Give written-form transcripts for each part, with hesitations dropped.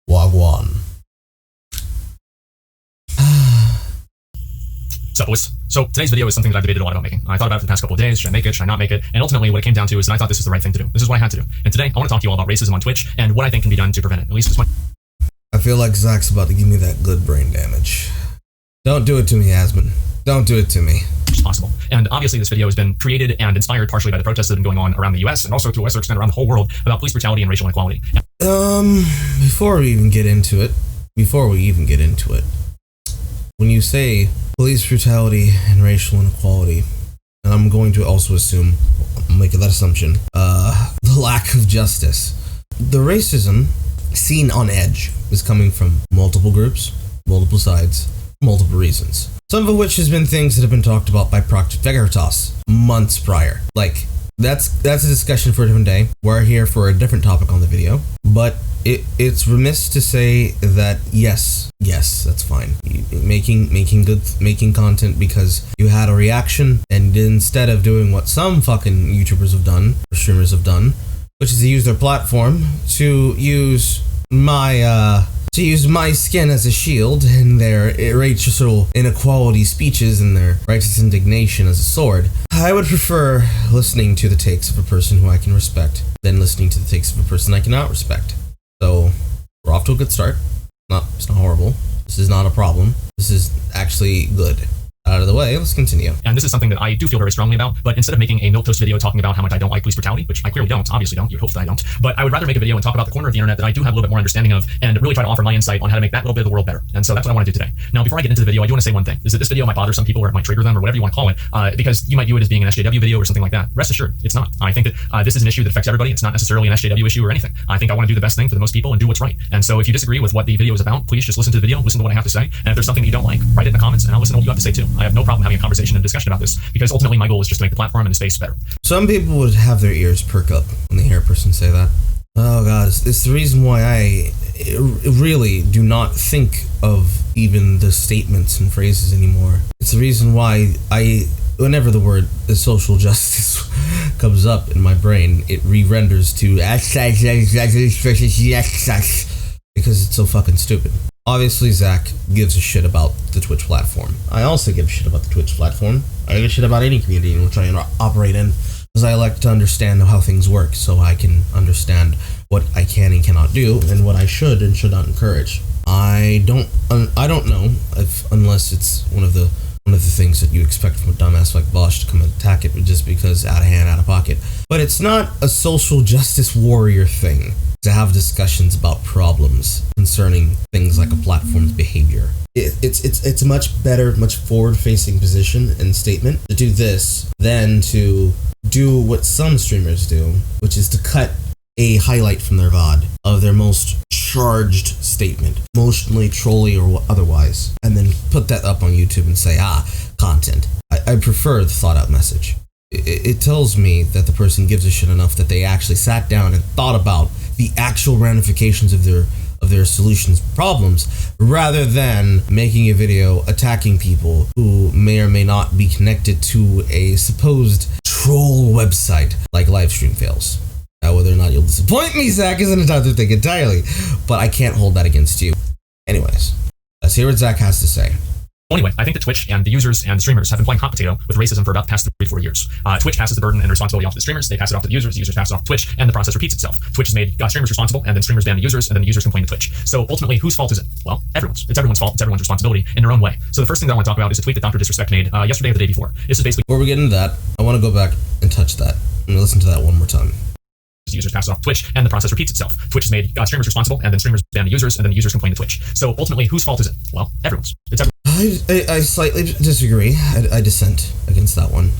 Wagwan. So today's video is something that I've debated a lot about making. I thought about it for the past couple of days. Should I make it? Should I not make it? And ultimately what it came down to is that I thought this was the right thing to do. This is what I had to do. And today I want to talk to you all about racism on Twitch and what I think can be done to prevent it. At least this one. I feel like Zach's about to give me that good brain damage. Don't do it to me, Asmon. Don't do it to me. Possible. And obviously this video has been created and inspired partially by the protests that have been going on around the US and also to a lesser extent around the whole world about police brutality and racial inequality. Before we even get into it, when you say police brutality and racial inequality, and I'm going to also assume, I'll make that assumption, the lack of justice. The racism seen on Edge is coming from multiple groups, multiple sides, multiple reasons. Some of which has been things that have been talked about by Project Veritas months prior. Like, that's a discussion for a different day. We're here for a different topic on the video, but it's remiss to say that yes, that's fine. Making content because you had a reaction, and instead of doing what some fucking YouTubers have done, or streamers have done, which is to use their platform to use my skin as a shield and their racial inequality speeches and their righteous indignation as a sword, I would prefer listening to the takes of a person who I can respect than listening to the takes of a person I cannot respect. So, we're off to a good start. It's not horrible. This is not a problem. This is actually good. Out of the way, let's continue. And this is something that I do feel very strongly about, but instead of making a milquetoast video talking about how much I don't like police brutality, which I clearly don't, obviously don't, you hope that I don't, but I would rather make a video and talk about the corner of the internet that I do have a little bit more understanding of and really try to offer my insight on how to make that little bit of the world better. And so that's what I want to do today. Now, before I get into the video, I do want to say one thing, is that this video might bother some people or it might trigger them or whatever you want to call it, because you might view it as being an SJW video or something like that. Rest assured, it's not. I think that this is an issue that affects everybody. It's not necessarily an SJW issue or anything. I think I want to do the best thing for the most people and do what's right. And so if you disagree with what the video is about, please just listen to the video, listen to what I have to say, and if there's something that you don't like, write it in the comments and I'll listen to what you have to say too. I have no problem having a conversation and discussion about this because ultimately my goal is just to make the platform and the space better. Some people would have their ears perk up when they hear a person say that. Oh god, it's the reason why I really do not think of even the statements and phrases anymore. It's the reason why whenever the word social justice comes up in my brain, it re-renders to because it's so fucking stupid. Obviously, Zach gives a shit about the Twitch platform. I also give a shit about the Twitch platform. I give a shit about any community in which I operate in, because I like to understand how things work, so I can understand what I can and cannot do, and what I should and should not encourage. I don't know unless it's one of the things that you expect from a dumbass like Bosch to come and attack it just because out of hand, out of pocket. But it's not a social justice warrior thing to have discussions about problems concerning things like a platform's behavior. It's a much better, much forward-facing position and statement to do this than to do what some streamers do, which is to cut a highlight from their VOD of their most charged statement, emotionally, trolly, or otherwise, and then put that up on YouTube and say, content. I prefer the thought-out message. It tells me that the person gives a shit enough that they actually sat down and thought about the actual ramifications of their solutions problems, rather than making a video attacking people who may or may not be connected to a supposed troll website like Livestream Fails. Now, whether or not you'll disappoint me, Zach, isn't another thing entirely, but I can't hold that against you. Anyways, let's hear what Zach has to say. Anyway, I think that Twitch and the users and the streamers have been playing hot potato with racism for about the past 3-4 years. Twitch passes the burden and responsibility off to the streamers, they pass it off to the users pass it off to Twitch, and the process repeats itself. Twitch has made streamers responsible, and then streamers ban the users, and then the users complain to Twitch. So ultimately, whose fault is it? Well, everyone's. It's everyone's fault, it's everyone's responsibility in their own way. So the first thing that I want to talk about is a tweet that Dr. Disrespect made yesterday or the day before. This is basically— Before we get into that, I want to go back and touch that. I'm going to listen to that one more time. Users pass it off to Twitch, and the process repeats itself. Twitch has made streamers responsible, and then streamers ban the users, and then the users complain to Twitch. So ultimately, whose fault is it? Well, everyone's. It's everyone's. I slightly disagree. I dissent against that one.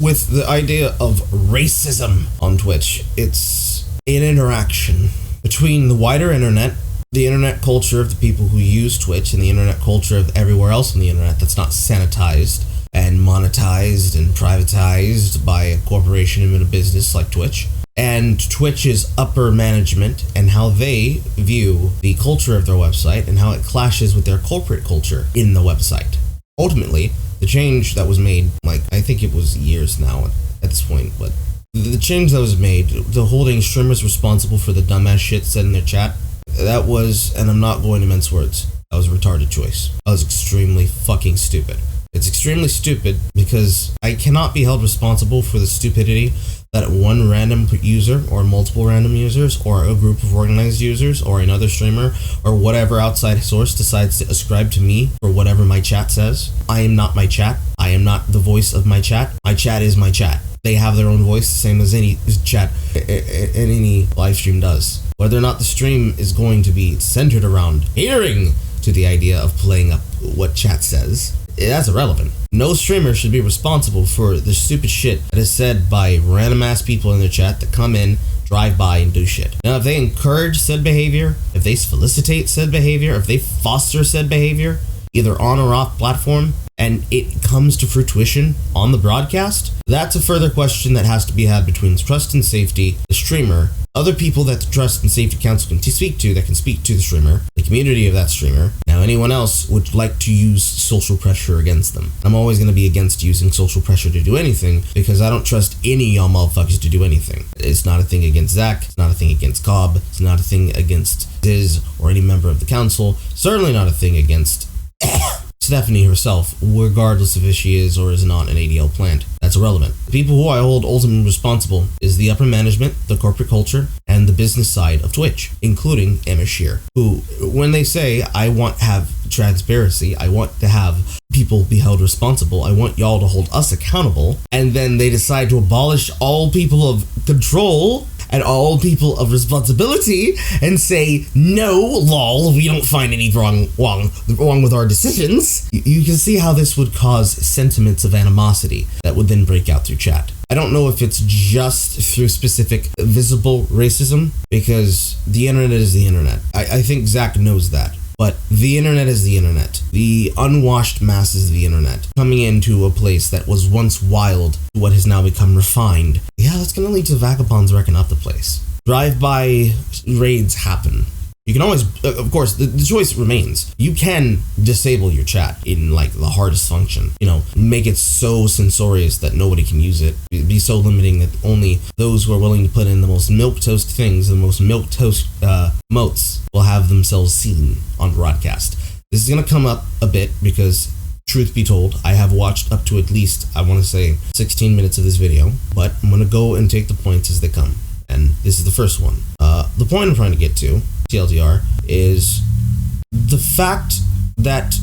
With the idea of racism on Twitch, it's an interaction between the wider internet, the internet culture of the people who use Twitch, and the internet culture of everywhere else on the internet that's not sanitized and monetized and privatized by a corporation and a business like Twitch, and Twitch's upper management and how they view the culture of their website and how it clashes with their corporate culture in the website. Ultimately, the change that was made, like, I think it was years now at this point, but the change that was made, the holding streamers responsible for the dumbass shit said in their chat, that was, and I'm not going to mince words, that was a retarded choice. That was extremely fucking stupid. It's extremely stupid because I cannot be held responsible for the stupidity that one random user or multiple random users or a group of organized users or another streamer or whatever outside source decides to ascribe to me for whatever my chat says. I am not my chat. I am not the voice of my chat. My chat is my chat. They have their own voice, the same as any chat and any live stream does. Whether or not the stream is going to be centered around adhering to the idea of playing up what chat says, that's irrelevant. No streamer should be responsible for the stupid shit that is said by random ass people in their chat that come in, drive by, and do shit. Now, if they encourage said behavior, if they felicitate said behavior, if they foster said behavior, either on or off platform, and it comes to fruition on the broadcast, that's a further question that has to be had between trust and safety, the streamer, other people that the Trust and Safety Council can speak to that can speak to the streamer, the community of that streamer. Now, anyone else would like to use social pressure against them. I'm always going to be against using social pressure to do anything because I don't trust any y'all motherfuckers to do anything. It's not a thing against Zach. It's not a thing against Cobb. It's not a thing against Diz or any member of the council. Certainly not a thing against Stephanie herself, regardless of if she is or is not an ADL plant. That's irrelevant. The people who I hold ultimately responsible is the upper management, the corporate culture, and the business side of Twitch, including Emma Shear, who, when they say, I want to have transparency, I want to have people be held responsible, I want y'all to hold us accountable, and then they decide to abolish all people of control and all people of responsibility and say, no, lol, we don't find any wrong with our decisions. You can see how this would cause sentiments of animosity that would then break out through chat. I don't know if it's just through specific visible racism, because the internet is the internet. I think Zach knows that. But the internet is the internet. The unwashed masses of the internet coming into a place that was once wild to what has now become refined. Yeah, that's going to lead to vagabonds wrecking up the place. Drive-by raids happen. You can always, of course, the choice remains. You can disable your chat in like the hardest function. You know, make it so censorious that nobody can use it. Be so limiting that only those who are willing to put in the most milquetoast things, the most milquetoast motes, will have themselves seen on broadcast. This is going to come up a bit because, truth be told, I have watched up to at least, I want to say, 16 minutes of this video, but I'm going to go and take the points as they come. And this is the first one. The point I'm trying to get to, TLDR, is the fact that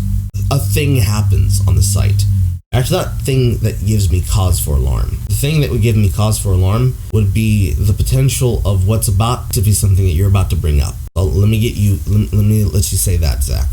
a thing happens on the site. Actually, that thing that gives me cause for alarm. The thing that would give me cause for alarm would be the potential of what's about to be something that you're about to bring up. Well, let me let you say that, Zach.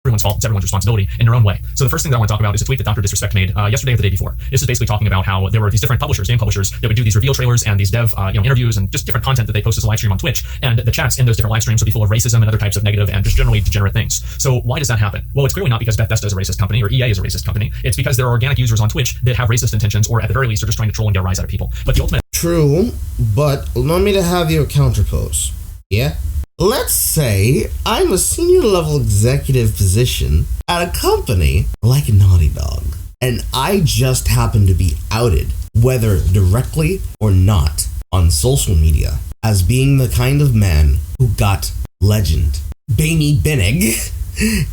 Everyone's fault. It's everyone's responsibility in their own way. So the first thing that I want to talk about is a tweet that Dr. Disrespect made yesterday or the day before. This is basically talking about how there were these different publishers, game publishers, that would do these reveal trailers and these dev interviews and just different content that they post as a live stream on Twitch. And the chats in those different live streams would be full of racism and other types of negative and just generally degenerate things. So why does that happen? Well, it's clearly not because Bethesda is a racist company or EA is a racist company. It's because there are organic users on Twitch that have racist intentions, or at the very least are just trying to troll and get a rise out of people. But the ultimate... True, but allow me to have you counterpose. Yeah? Let's say I'm a senior level executive position at a company like Naughty Dog, and I just happen to be outed, whether directly or not, on social media as being the kind of man who got legend Bainey Bennig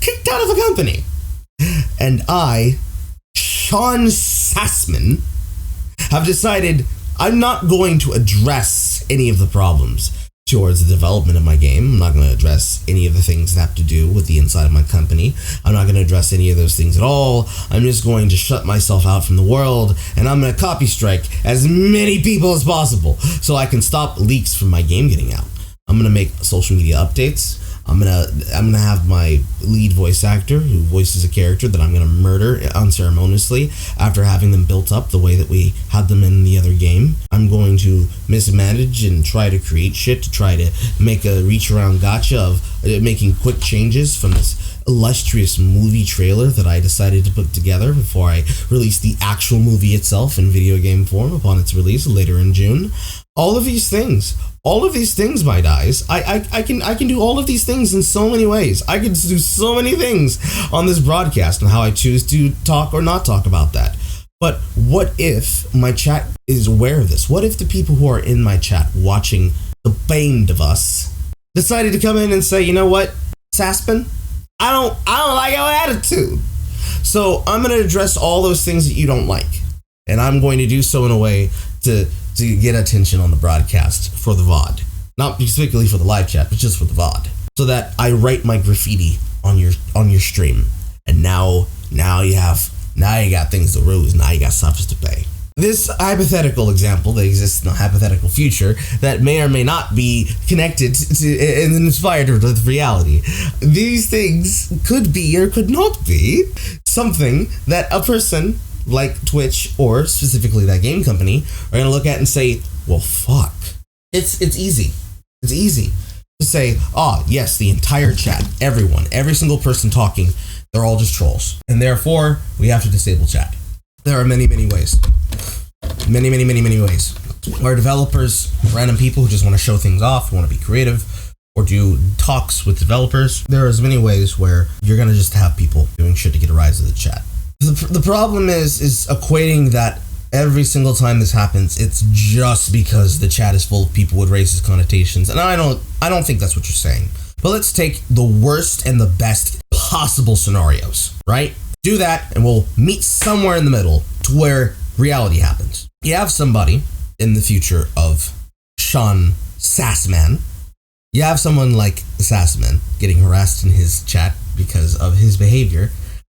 kicked out of the company. And I, Sean Sassman, have decided I'm not going to address any of the problems towards the development of my game. I'm not going to address any of the things that have to do with the inside of my company. I'm not going to address any of those things at all. I'm just going to shut myself out from the world, and I'm going to copy strike as many people as possible so I can stop leaks from my game getting out. I'm going to make social media updates. I'm gonna have my lead voice actor who voices a character that I'm gonna murder unceremoniously after having them built up the way that we had them in the other game. I'm going to mismanage and try to create shit to try to make a reach around gotcha of making quick changes from this illustrious movie trailer that I decided to put together before I released the actual movie itself in video game form upon its release later in June. All of these things, my guys, I can do all of these things in so many ways. I can do so many things on this broadcast and how I choose to talk or not talk about that. But what if my chat is aware of this? What if the people who are in my chat watching the bane of us decided to come in and say, you know what, Saspin, I don't like your attitude. So I'm going to address all those things that you don't like. And I'm going to do so in a way to get attention on the broadcast for the VOD. Not specifically for the live chat, but just for the VOD. So that I write my graffiti on your stream. And now you got things to lose. Now you got suffers to pay. This hypothetical example that exists in a hypothetical future that may or may not be connected to and inspired with reality. These things could be or could not be something that a person like Twitch or specifically that game company are going to look at and say, well, fuck. It's easy. It's easy to say, yes, the entire chat, everyone, every single person talking, they're all just trolls. And therefore, we have to disable chat. There are many, many ways. Many ways. Where developers, random people who just want to show things off, want to be creative, or do talks with developers. There are as many ways where you're going to just have people doing shit to get a rise of the chat. The problem is equating that every single time this happens, it's just because the chat is full of people with racist connotations. And I don't think that's what you're saying. But let's take the worst and the best possible scenarios, right? Do that and we'll meet somewhere in the middle to where reality happens. You have somebody in the future of Sean Sassman. You have someone like Sassman getting harassed in his chat because of his behavior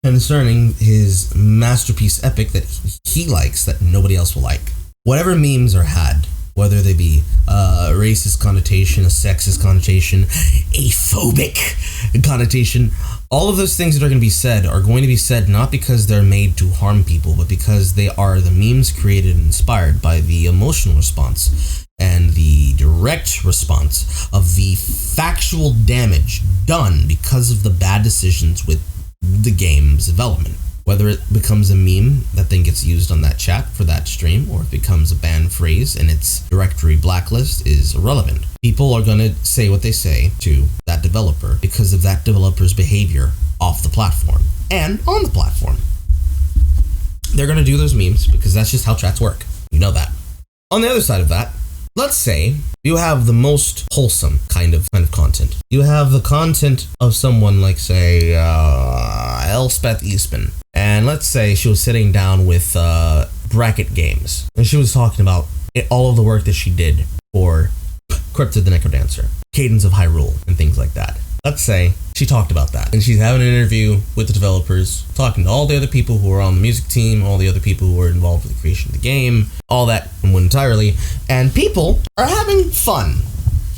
concerning his masterpiece epic that he likes that nobody else will like. Whatever memes are had, whether they be a racist connotation, a sexist connotation, a phobic connotation, all of those things that are going to be said not because they're made to harm people, but because they are the memes created and inspired by the emotional response and the direct response of the factual damage done because of the bad decisions with the game's development. Whether it becomes a meme that then gets used on that chat for that stream, or it becomes a banned phrase and its directory blacklist is irrelevant. People are going to say what they say to that developer because of that developer's behavior off the platform and on the platform. They're going to do those memes because that's just how chats work. You know that. On the other side of that, let's say you have the most wholesome kind of content. You have the content of someone like, say, Elspeth Eastman. And let's say she was sitting down with Bracket Games. And she was talking about all of the work that she did for Cryptid the Necrodancer, Cadence of Hyrule, and things like that. Let's say she talked about that. And she's having an interview with the developers, talking to all the other people who are on the music team, all the other people who were involved with the creation of the game, all that entirely. And people are having fun.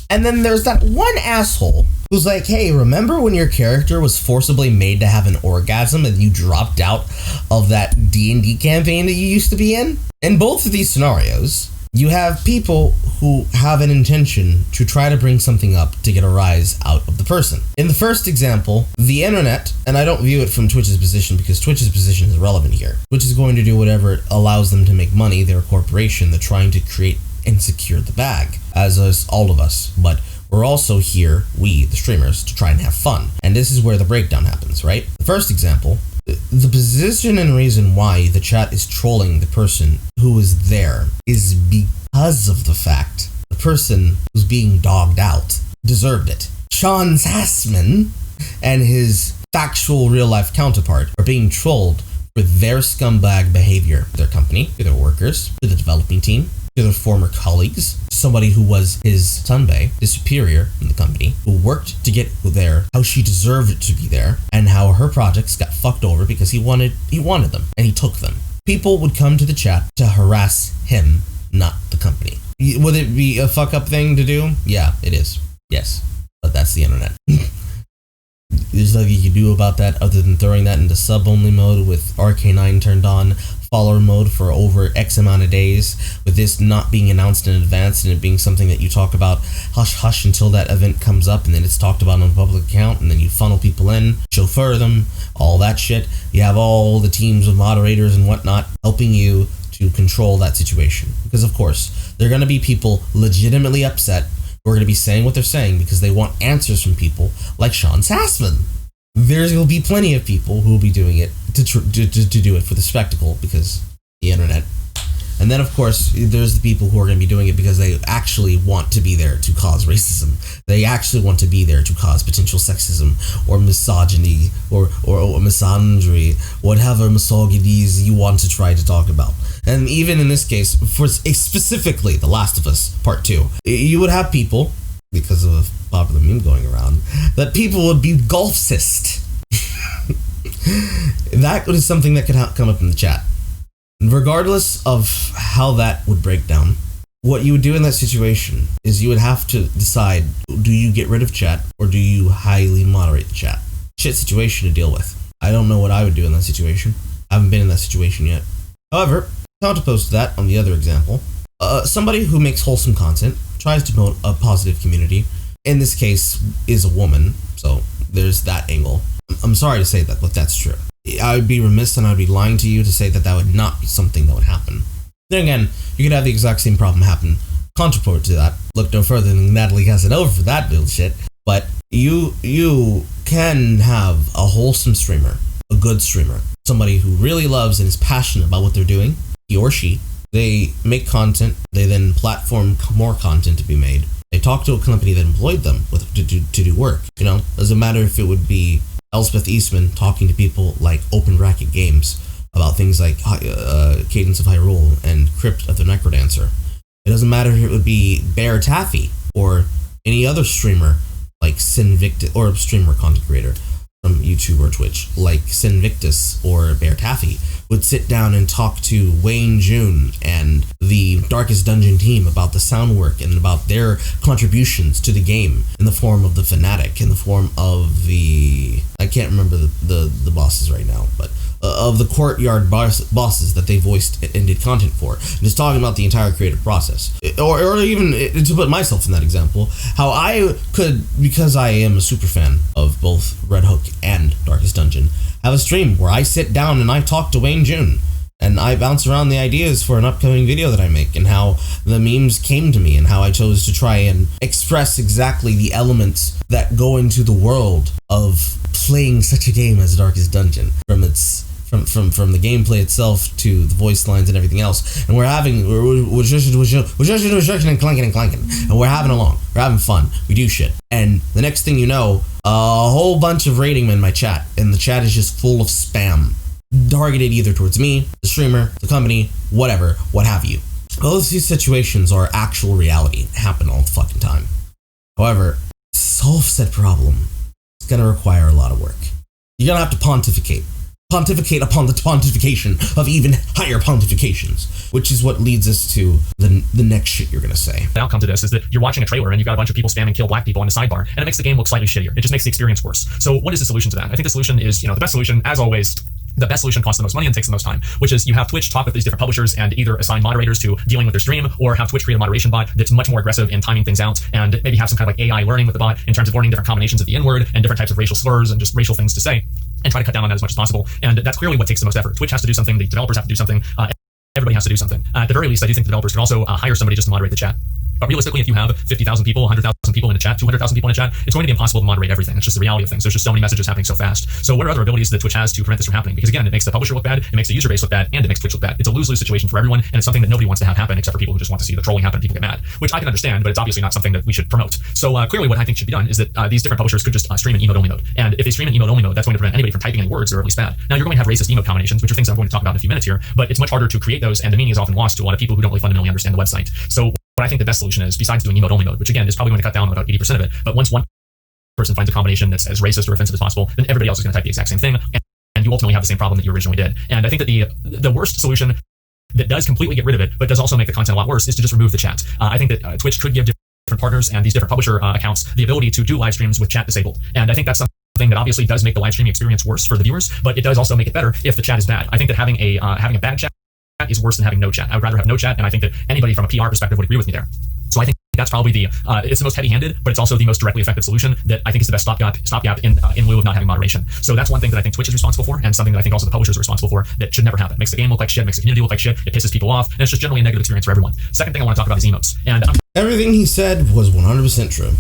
And then there's that one asshole who's like, hey, remember when your character was forcibly made to have an orgasm and you dropped out of that D&D campaign that you used to be in? In both of these scenarios, you have people who have an intention to try to bring something up to get a rise out of the person. In the first example, the internet, and I don't view it from Twitch's position because Twitch's position is irrelevant here. Twitch is going to do whatever it allows them to make money. They're a corporation. They're trying to create and secure the bag, as is all of us. But we're also here, we, the streamers, to try and have fun. And this is where the breakdown happens, right? The first example, the position and reason why the chat is trolling the person who is there is because of the fact the person who's being dogged out deserved it. Sean Sassman and his factual real-life counterpart are being trolled for their scumbag behavior to their company, to their workers, to the developing team, to their former colleagues, somebody who was his sunbae, his superior in the company, who worked to get there, how she deserved to be there, and how her projects got fucked over because he wanted them, and he took them. People would come to the chat to harass him, not the company. Would it be a fuck up thing to do? Yeah, it is. Yes, but that's the internet. There's nothing you can do about that other than throwing that into sub-only mode with RK9 turned on, follower mode for over X amount of days, with this not being announced in advance and it being something that you talk about hush-hush until that event comes up, and then it's talked about on a public account, and then you funnel people in, chauffeur them, all that shit. You have all the teams of moderators and whatnot helping you to control that situation. Because of course, there are going to be people legitimately upset who are going to be saying what they're saying because they want answers from people like Sean Sassman. There will be plenty of people who will be doing it to do it for the spectacle because the internet. And then, of course, there's the people who are going to be doing it because they actually want to be there to cause racism. They actually want to be there to cause potential sexism or misogyny or misandry, whatever misogynies you want to try to talk about. And even in this case, for specifically The Last of Us Part 2, you would have people, because of a popular meme going around, that people would be golfist. That is something that could come up in the chat. Regardless of how that would break down, what you would do in that situation is you would have to decide, do you get rid of chat or do you highly moderate the chat? Shit situation to deal with. I don't know what I would do in that situation. I haven't been in that situation yet. However, counterpost to that on the other example, somebody who makes wholesome content, tries to promote a positive community, in this case is a woman, so there's that angle. I'm sorry to say that, but that's true. I would be remiss and I would be lying to you to say that that would not be something that would happen. Then again, you could have the exact same problem happen. Counterpart to that, look no further than Natalie Casanova for that bullshit. But you can have a wholesome streamer, a good streamer, somebody who really loves and is passionate about what they're doing, he or she. They make content, they then platform more content to be made. They talk to a company that employed them to do work. You know, doesn't matter if it would be Elspeth Eastman talking to people like Open Bracket Games about things like Cadence of Hyrule and Crypt of the Necrodancer. It doesn't matter if it would be Bear Taffy or any other streamer like Sinvictus, or streamer content creator from YouTube or Twitch like Sinvictus or Bear Taffy would sit down and talk to Wayne June and the Darkest Dungeon team about the sound work and about their contributions to the game in the form of the Fanatic, in the form of the, I can't remember the bosses right now, but of the courtyard bosses that they voiced and did content for. And just talking about the entire creative process. Or even, to put myself in that example, how I could, because I am a super fan of both Red Hook and Darkest Dungeon, have a stream where I sit down and I talk to Wayne June. And I bounce around the ideas for an upcoming video that I make and how the memes came to me and how I chose to try and express exactly the elements that go into the world of playing such a game as Darkest Dungeon, from its from the gameplay itself to the voice lines and everything else. And we're just and clanking, and we're having we're having fun, we do shit. And the next thing you know, a whole bunch of rating in my chat, and the chat is just full of spam, targeted either towards me, the streamer, the company, whatever, what have you. Both these situations are actual reality, happen all the fucking time. However, to solve said problem, it's gonna require a lot of work. You're gonna have to pontificate upon the pontification of even higher pontifications, which is what leads us to the next shit you're gonna say. The outcome to this is that you're watching a trailer and you've got a bunch of people spamming kill black people on the sidebar, and it makes the game look slightly shittier. It just makes the experience worse. So what is the solution to that? I think the solution is, the best solution, as always, the best solution costs the most money and takes the most time, which is you have Twitch talk with these different publishers and either assign moderators to dealing with their stream, or have Twitch create a moderation bot that's much more aggressive in timing things out, and maybe have some kind of like AI learning with the bot in terms of learning different combinations of the N-word and different types of racial slurs and just racial things to say, and try to cut down on that as much as possible. And that's clearly what takes the most effort. Twitch has to do something, the developers have to do something, everybody has to do something. At the very least, I do think the developers could also hire somebody just to moderate the chat. But realistically, if you have 50,000 people, 100,000 people in a chat, 200,000 people in a chat, it's going to be impossible to moderate everything. It's just the reality of things. There's just so many messages happening so fast. So what are other abilities that Twitch has to prevent this from happening? Because again, it makes the publisher look bad, it makes the user base look bad, and it makes Twitch look bad. It's a lose-lose situation for everyone, and it's something that nobody wants to have happen except for people who just want to see the trolling happen and people get mad, which I can understand, but it's obviously not something that we should promote. So clearly what I think should be done is that these different publishers could just stream in emote-only mode. And if they stream in emote-only mode, that's going to prevent anybody from typing any words that are at least bad. Now you're going to have racist emote combinations, which are things I'm going to talk about in a few minutes here, but it's much harder to create those, and the meaning is often lost to a lot of people who don't really fundamentally understand the website. So what I think the best solution is, besides doing emote-only mode, which again is probably going to cut down on about 80% of it, but once one person finds a combination that's as racist or offensive as possible, then everybody else is going to type the exact same thing, and you ultimately have the same problem that you originally did. And I think that the worst solution that does completely get rid of it, but does also make the content a lot worse, is to just remove the chat. I think that Twitch could give different partners and these different publisher accounts the ability to do live streams with chat disabled. And I think that's something that obviously does make the live streaming experience worse for the viewers, but it does also make it better if the chat is bad. I think that having a bad chat is worse than having no chat. I would rather have no chat, and I think that anybody from a PR perspective would agree with me there. So I think that's probably it's the most heavy-handed, but it's also the most directly effective solution that I think is the best stopgap in lieu of not having moderation. So that's one thing that I think Twitch is responsible for, and something that I think also the publishers are responsible for, that should never happen. It makes the game look like shit, makes the community look like shit, it pisses people off, and it's just generally a negative experience for everyone. Second thing I want to talk about is emotes. And everything he said was 100% true.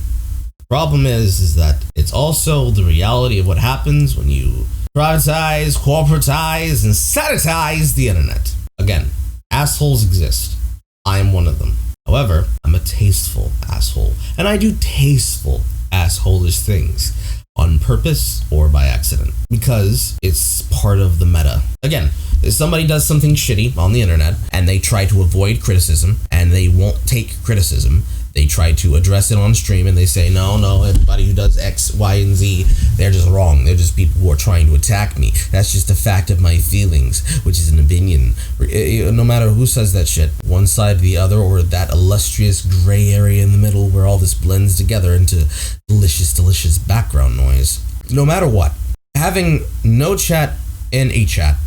Problem is that it's also the reality of what happens when you privatize, corporatize, and sanitize the internet. Again, assholes exist. I am one of them. However, I'm a tasteful asshole, and I do tasteful assholish things on purpose or by accident because it's part of the meta. Again, if somebody does something shitty on the internet and they try to avoid criticism and they won't take criticism, they try to address it on stream and they say, no, everybody who does X, Y, and Z, they're just wrong. They're just people who are trying to attack me. That's just a fact of my feelings, which is an opinion. No matter who says that shit, one side or the other, or that illustrious gray area in the middle where all this blends together into delicious, delicious background noise. No matter what, having no chat in a chat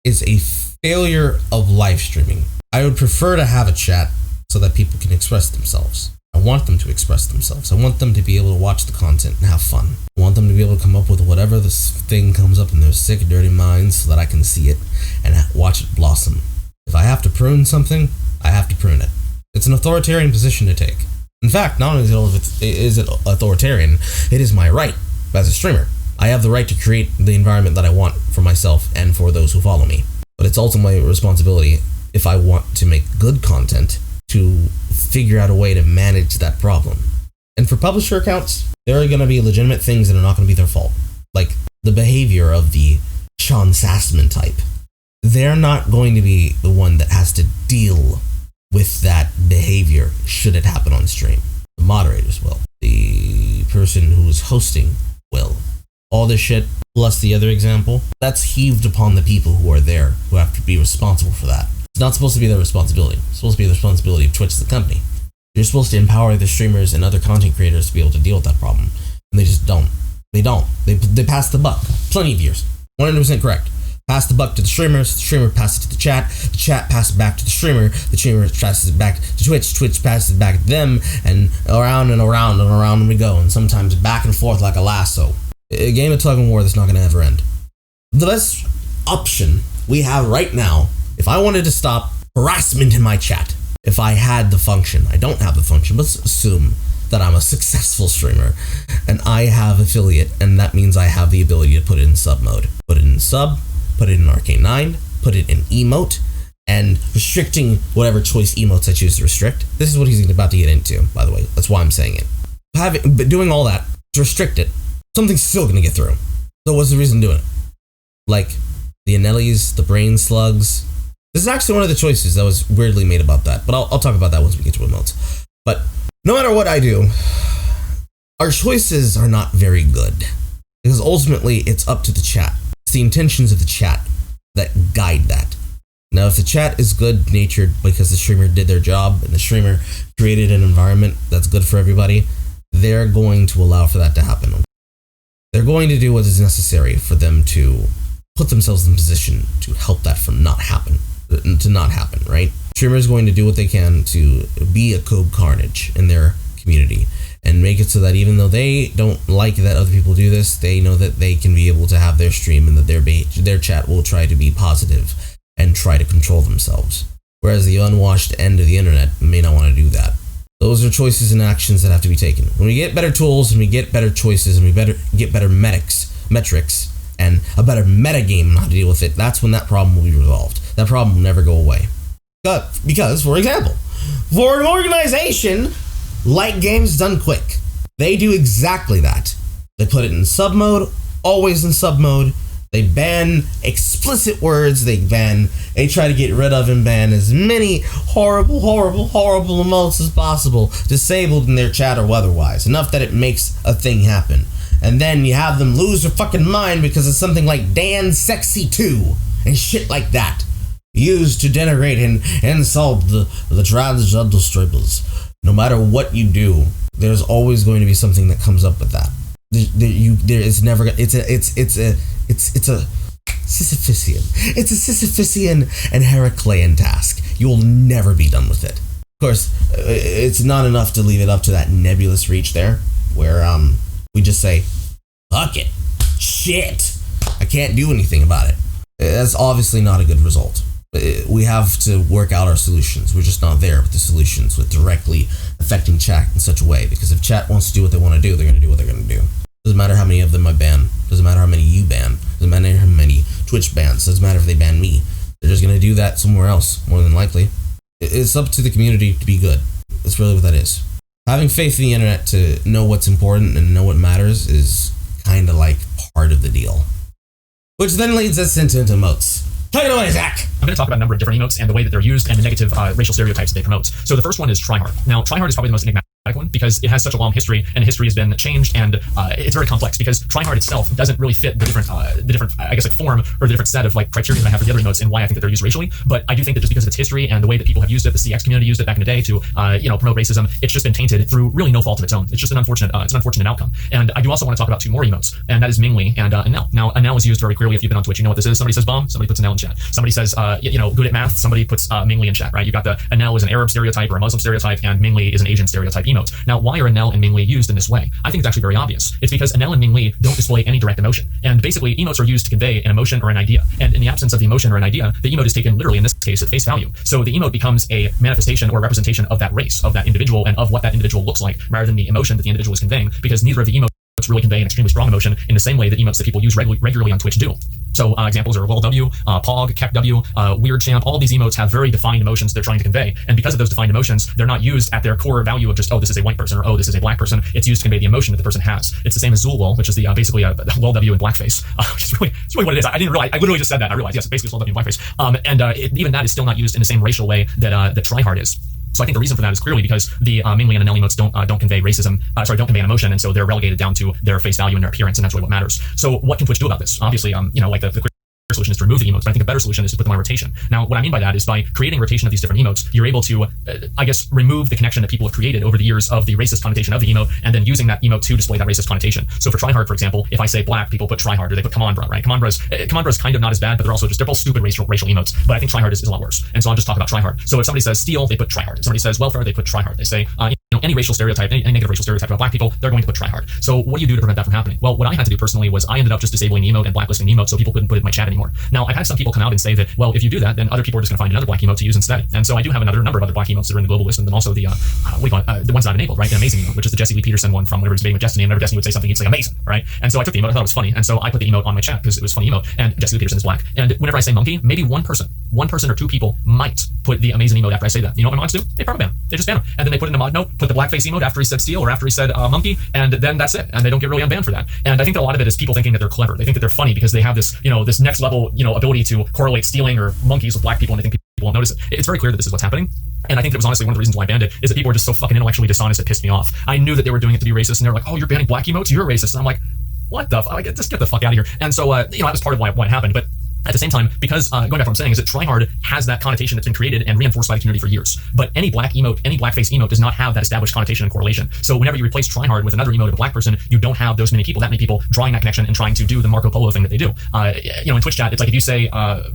is a failure of live streaming. I would prefer to have a chat so that people can express themselves. I want them to express themselves. I want them to be able to watch the content and have fun. I want them to be able to come up with whatever this thing comes up in their sick, dirty minds so that I can see it and watch it blossom. If I have to prune something, I have to prune it. It's an authoritarian position to take. In fact, not only is it authoritarian, it is my right as a streamer. I have the right to create the environment that I want for myself and for those who follow me. But it's ultimately a responsibility, if I want to make good content, to figure out a way to manage that problem. And for publisher accounts, there are going to be legitimate things that are not going to be their fault. Like the behavior of the Sean Sassman type. They're not going to be the one that has to deal with that behavior should it happen on stream. The moderators will. The person who is hosting will. All this shit, plus the other example, that's heaved upon the people who are there, who have to be responsible for that. It's not supposed to be their responsibility. It's supposed to be the responsibility of Twitch as a company. You're supposed to empower the streamers and other content creators to be able to deal with that problem. And they just don't. They don't. They pass the buck. Plenty of years. 100% correct. Pass the buck to the streamers passes it to the chat passes it back to the streamer passes it back to Twitch passes it back to them, and around and around and around we go, and sometimes back and forth like a lasso. A game of tug and war that's not going to ever end. The best option we have right now, if I wanted to stop harassment in my chat, if I had the function, I don't have the function, but let's assume that I'm a successful streamer and I have affiliate, and that means I have the ability to put it in sub mode. Put it in sub, put it in Arcane 9, put it in emote, and restricting whatever choice emotes I choose to restrict. This is what he's about to get into, by the way. That's why I'm saying it. But doing all that to restrict it, something's still going to get through. So what's the reason doing it? Like the Anellis, the brain slugs. This is actually one of the choices that was weirdly made about that, but I'll talk about that once we get to emotes. But no matter what I do, our choices are not very good, because ultimately it's up to the chat. It's the intentions of the chat that guide that. Now, if the chat is good-natured because the streamer did their job and the streamer created an environment that's good for everybody, they're going to allow for that to happen. They're going to do what is necessary for them to put themselves in position to help that from not happen, right? Streamer is going to do what they can to be a Cobe Carnage in their community and make it so that even though they don't like that other people do this, they know that they can be able to have their stream and that their chat will try to be positive and try to control themselves. Whereas the unwashed end of the internet may not want to do that. Those are choices and actions that have to be taken. When we get better tools and we get better choices and we get better metrics, and a better metagame on how to deal with it, that's when that problem will be resolved. That problem will never go away. Because, for example, for an organization like Games Done Quick, they do exactly that. They put it in sub mode, always in sub mode. They ban explicit words. They try to get rid of and ban as many horrible emotes as possible, disabled in their chat or otherwise, enough that it makes a thing happen. And then you have them lose their fucking mind because of something like Dan Sexy 2 and shit like that, used to denigrate and insult the transgender strippers. No matter what you do, there's always going to be something that comes up with that. It's a Sisyphean and Heraclean task. You will never be done with it. Of course, it's not enough to leave it up to that nebulous reach there, where we just say, fuck it, shit, I can't do anything about it. That's obviously not a good result. We have to work out our solutions. We're just not there with the solutions, with directly affecting chat in such a way, because if chat wants to do what they want to do, they're going to do what they're going to do. Doesn't matter how many of them I ban. Doesn't matter how many you ban. Doesn't matter how many Twitch bans. Doesn't matter if they ban me. They're just gonna do that somewhere else, more than likely. It's up to the community to be good. That's really what that is. Having faith in the internet to know what's important and know what matters is kind of like part of the deal. Which then leads us into emotes. Take it away, Zach! I'm going to talk about a number of different emotes and the way that they're used and the negative racial stereotypes that they promote. So the first one is tryhard. Now, tryhard is probably the most enigmatic one because it has such a long history, and history has been changed, and it's very complex because tryhard itself doesn't really fit the different I guess, like form or the different set of like criteria that I have for the other emotes and why I think that they're used racially. But I do think that just because of its history and the way that people have used it, the CX community used it back in the day to promote racism, it's just been tainted through really no fault of its own. It's just an unfortunate outcome. And I do also want to talk about two more emotes, and that is Mingly and Anel. Now, Anel is used very clearly if you've been on Twitch. You know what this is. Somebody says bomb, somebody puts Anel in chat. Somebody says good at math, somebody puts Mingly in chat, right? You've got the Anel is an Arab stereotype or a Muslim stereotype, and Mingly is an Asian stereotype emote. Now, why are Anel and Mingly used in this way? I think it's actually very obvious. It's because Anel and Mingly don't display any direct emotion. And basically, emotes are used to convey an emotion or an idea. And in the absence of the emotion or an idea, the emote is taken literally, in this case, at face value. So the emote becomes a manifestation or representation of that race, of that individual, and of what that individual looks like, rather than the emotion that the individual is conveying, because neither of the emotes really convey an extremely strong emotion in the same way that emotes that people use regularly on Twitch do. So examples are LOLW, Pog, KekW, Weird Champ. All these emotes have very defined emotions they're trying to convey. And because of those defined emotions, they're not used at their core value of just, oh, this is a white person, or oh, this is a black person. It's used to convey the emotion that the person has. It's the same as Zulwol, which is the basically LOLW in blackface, which is really what it is. I didn't realize. I literally just said that. I realized, yes, it's basically LOLW in blackface. Even that is still not used in the same racial way that tryhard is. So I think the reason for that is clearly because the Mingly and Anel emotes don't convey racism, don't convey an emotion, and so they're relegated down to their face value and their appearance, and that's really what matters. So what can Twitch do about this? Obviously, like the solution is to remove the emotes, but I think a better solution is to put them on rotation. Now, what I mean by that is by creating rotation of these different emotes, you're able to, remove the connection that people have created over the years of the racist connotation of the emote, and then using that emote to display that racist connotation. So for tryhard, for example, if I say black, people put tryhard, or they put come on bro, right? Come on bro's kind of not as bad, but they're both stupid racial emotes, but I think tryhard is a lot worse. And so I'll just talk about tryhard. So if somebody says steal, they put tryhard. If somebody says welfare, they put tryhard. They say, any racial stereotype, any negative racial stereotype about black people, they're going to put tryhard. So what do you do to prevent that from happening? Well, what I had to do personally was I ended up just disabling the emote and blacklisting the emote so people couldn't put it in my chat anymore. Now, I've had some people come out and say that, well, if you do that, then other people are just going to find another black emote to use instead. And so I do have another number of other black emotes that are in the global list, and then also the the ones not enabled, right? The amazing emote, which is the Jesse Lee Peterson one from whenever he's debating with Destiny, and whenever Destiny would say something, he'd say amazing, right? And so I took the emote, I thought it was funny, and so I put the emote on my chat because it was a funny emote, and Jesse Lee Peterson is black. And whenever I say monkey, maybe one person or two people might put the amazing emote after I say that. You know what my mods do? They probably ban him. They just ban him. And then they put in a mod note, put the blackface emote after he said steal or after he said monkey, and then that's it. And they don't get really unbanned for that. And I think that a lot of it is people thinking that they're clever. They think that they're funny because they have this, this next level, ability to correlate stealing or monkeys with black people, and they think people won't notice it. It's very clear that this is what's happening. And I think that was honestly one of the reasons why I banned it, is that people were just so fucking intellectually dishonest, it pissed me off. I knew that they were doing it to be racist, and they were like, oh, you're banning black emotes, you're racist. And I'm like, what the fuck? Just get the fuck out of here. And so, that was part of why it happened. But at the same time, because going back to what I'm saying is that tryhard has that connotation that's been created and reinforced by the community for years. But any black emote, any blackface emote does not have that established connotation and correlation. So whenever you replace tryhard with another emote of a black person, you don't have that many people drawing that connection and trying to do the Marco Polo thing that they do. In Twitch chat, it's like if you say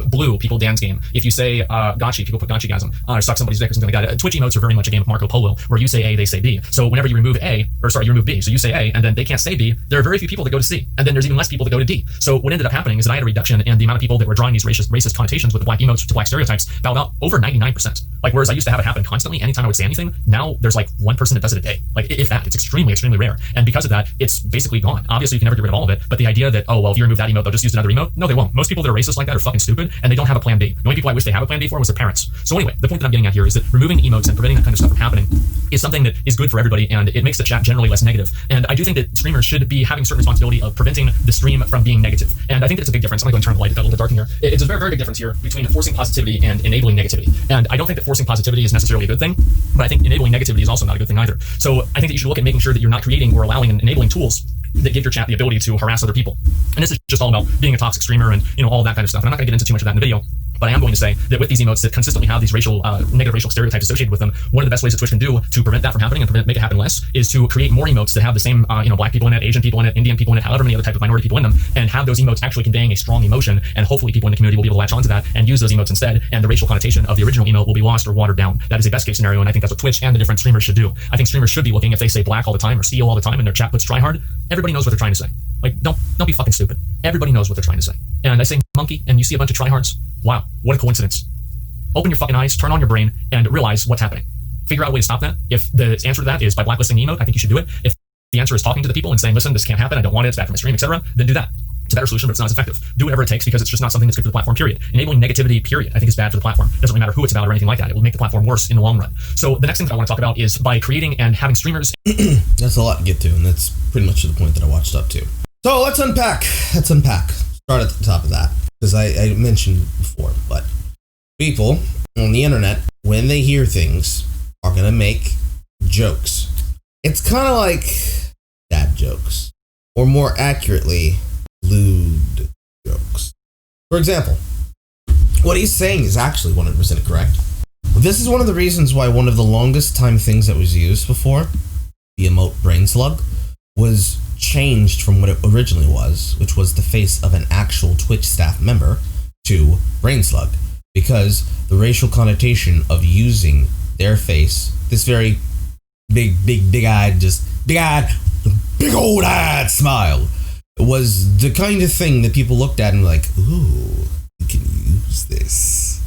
blue, people dance game. If you say gotchi, people put gotchigasm. Or suck somebody's dick or something like that. Twitch emotes are very much a game of Marco Polo, where you say A, they say B. So whenever you remove you remove B. So you say A, and then they can't say B. There are very few people that go to C, and then there's even less people that go to D. So what ended up happening is that I had a reduction in the amount of people that were drawing these racist connotations with the black emotes to black stereotypes by about over 99%. Like, whereas I used to have it happen constantly anytime I would say anything, now there's like one person that does it a day. Like, if that, it's extremely, extremely rare. And because of that, it's basically gone. Obviously, you can never get rid of all of it, but the idea that, oh, well, if you remove that emote, they'll just use another emote. No, they won't. Most people that are racist like that are fucking stupid, and they don't have a plan B. The only people I wish they have a plan B for was their parents. So anyway, the point that I'm getting at here is that removing emotes and preventing that kind of stuff from happening is something that is good for everybody, and it makes the chat generally less negative. And I do think that streamers should be having certain responsibility of preventing the stream from being negative. And I think that it's a big difference. I'm going to go and turn the light a little bit dark in here. It's a very, very big difference here between forcing positivity and enabling negativity. And I don't think that forcing positivity is necessarily a good thing, but I think enabling negativity is also not a good thing either. So I think that you should look at making sure that you're not creating or allowing and enabling tools that give your chat the ability to harass other people. And this is just all about being a toxic streamer and all that kind of stuff. And I'm not going to get into too much of that in the video, but I am going to say that with these emotes that consistently have these negative racial stereotypes associated with them, one of the best ways that Twitch can do to prevent that from happening and make it happen less is to create more emotes that have the same, black people in it, Asian people in it, Indian people in it, however many other type of minority people in them, and have those emotes actually conveying a strong emotion. And hopefully people in the community will be able to latch onto that and use those emotes instead. And the racial connotation of the original emote will be lost or watered down. That is a best case scenario, and I think that's what Twitch and the different streamers should do. I think streamers should be looking, if they say black all the time or steal all the time and their chat puts tryhard, everybody knows what they're trying to say. Like, don't be fucking stupid. Everybody knows what they're trying to say. And I say monkey, and you see a bunch of tryhards. Wow, what a coincidence. Open your fucking eyes, turn on your brain, and realize what's happening. Figure out a way to stop that. If the answer to that is by blacklisting the emote, I think you should do it. If the answer is talking to the people and saying, listen, this can't happen, I don't want it, it's bad for my stream, etc., then do that. It's a better solution, but it's not as effective. Do whatever it takes because it's just not something that's good for the platform, period. Enabling negativity, period, I think is bad for the platform. It doesn't really matter who it's about or anything like that. It will make the platform worse in the long run. So the next thing that I want to talk about is by creating and having streamers. That's a lot to get to, and that's pretty much the point that I watched up to. So let's unpack. Start at the top of that, because I mentioned before, but people on the internet, when they hear things, are going to make jokes. It's kind of like dad jokes, or more accurately, lewd jokes. For example, what he's saying is actually 100% correct. This is one of the reasons why one of the longest time things that was used before, the emote brain slug, was changed from what it originally was, which was the face of an actual Twitch staff member, to brain slug, because the racial connotation of using their face, this very big old eyed smile, was the kind of thing that people looked at and were like, ooh, we can use this.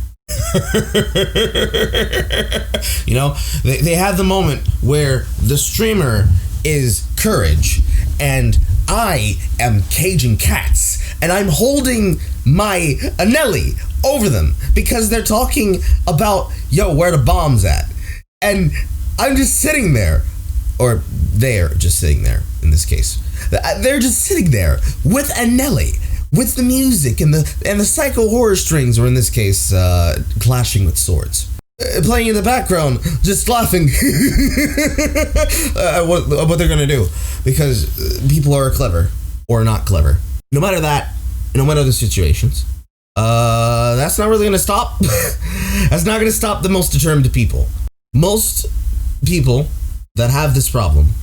You know, they had the moment where the streamer is Courage and I am caging cats and I'm holding my Anelli over them because they're talking about, yo, where the bomb's at. And I'm just sitting there, or they're just sitting there in this case. They're just sitting there with Anelli, with the music and the psycho horror strings, or in this case, clashing with swords. Playing in the background, just laughing what they're gonna do, because people are clever or not clever. No matter that, no matter the situations, that's not really gonna stop. That's not gonna stop the most determined people. Most people that have this problem,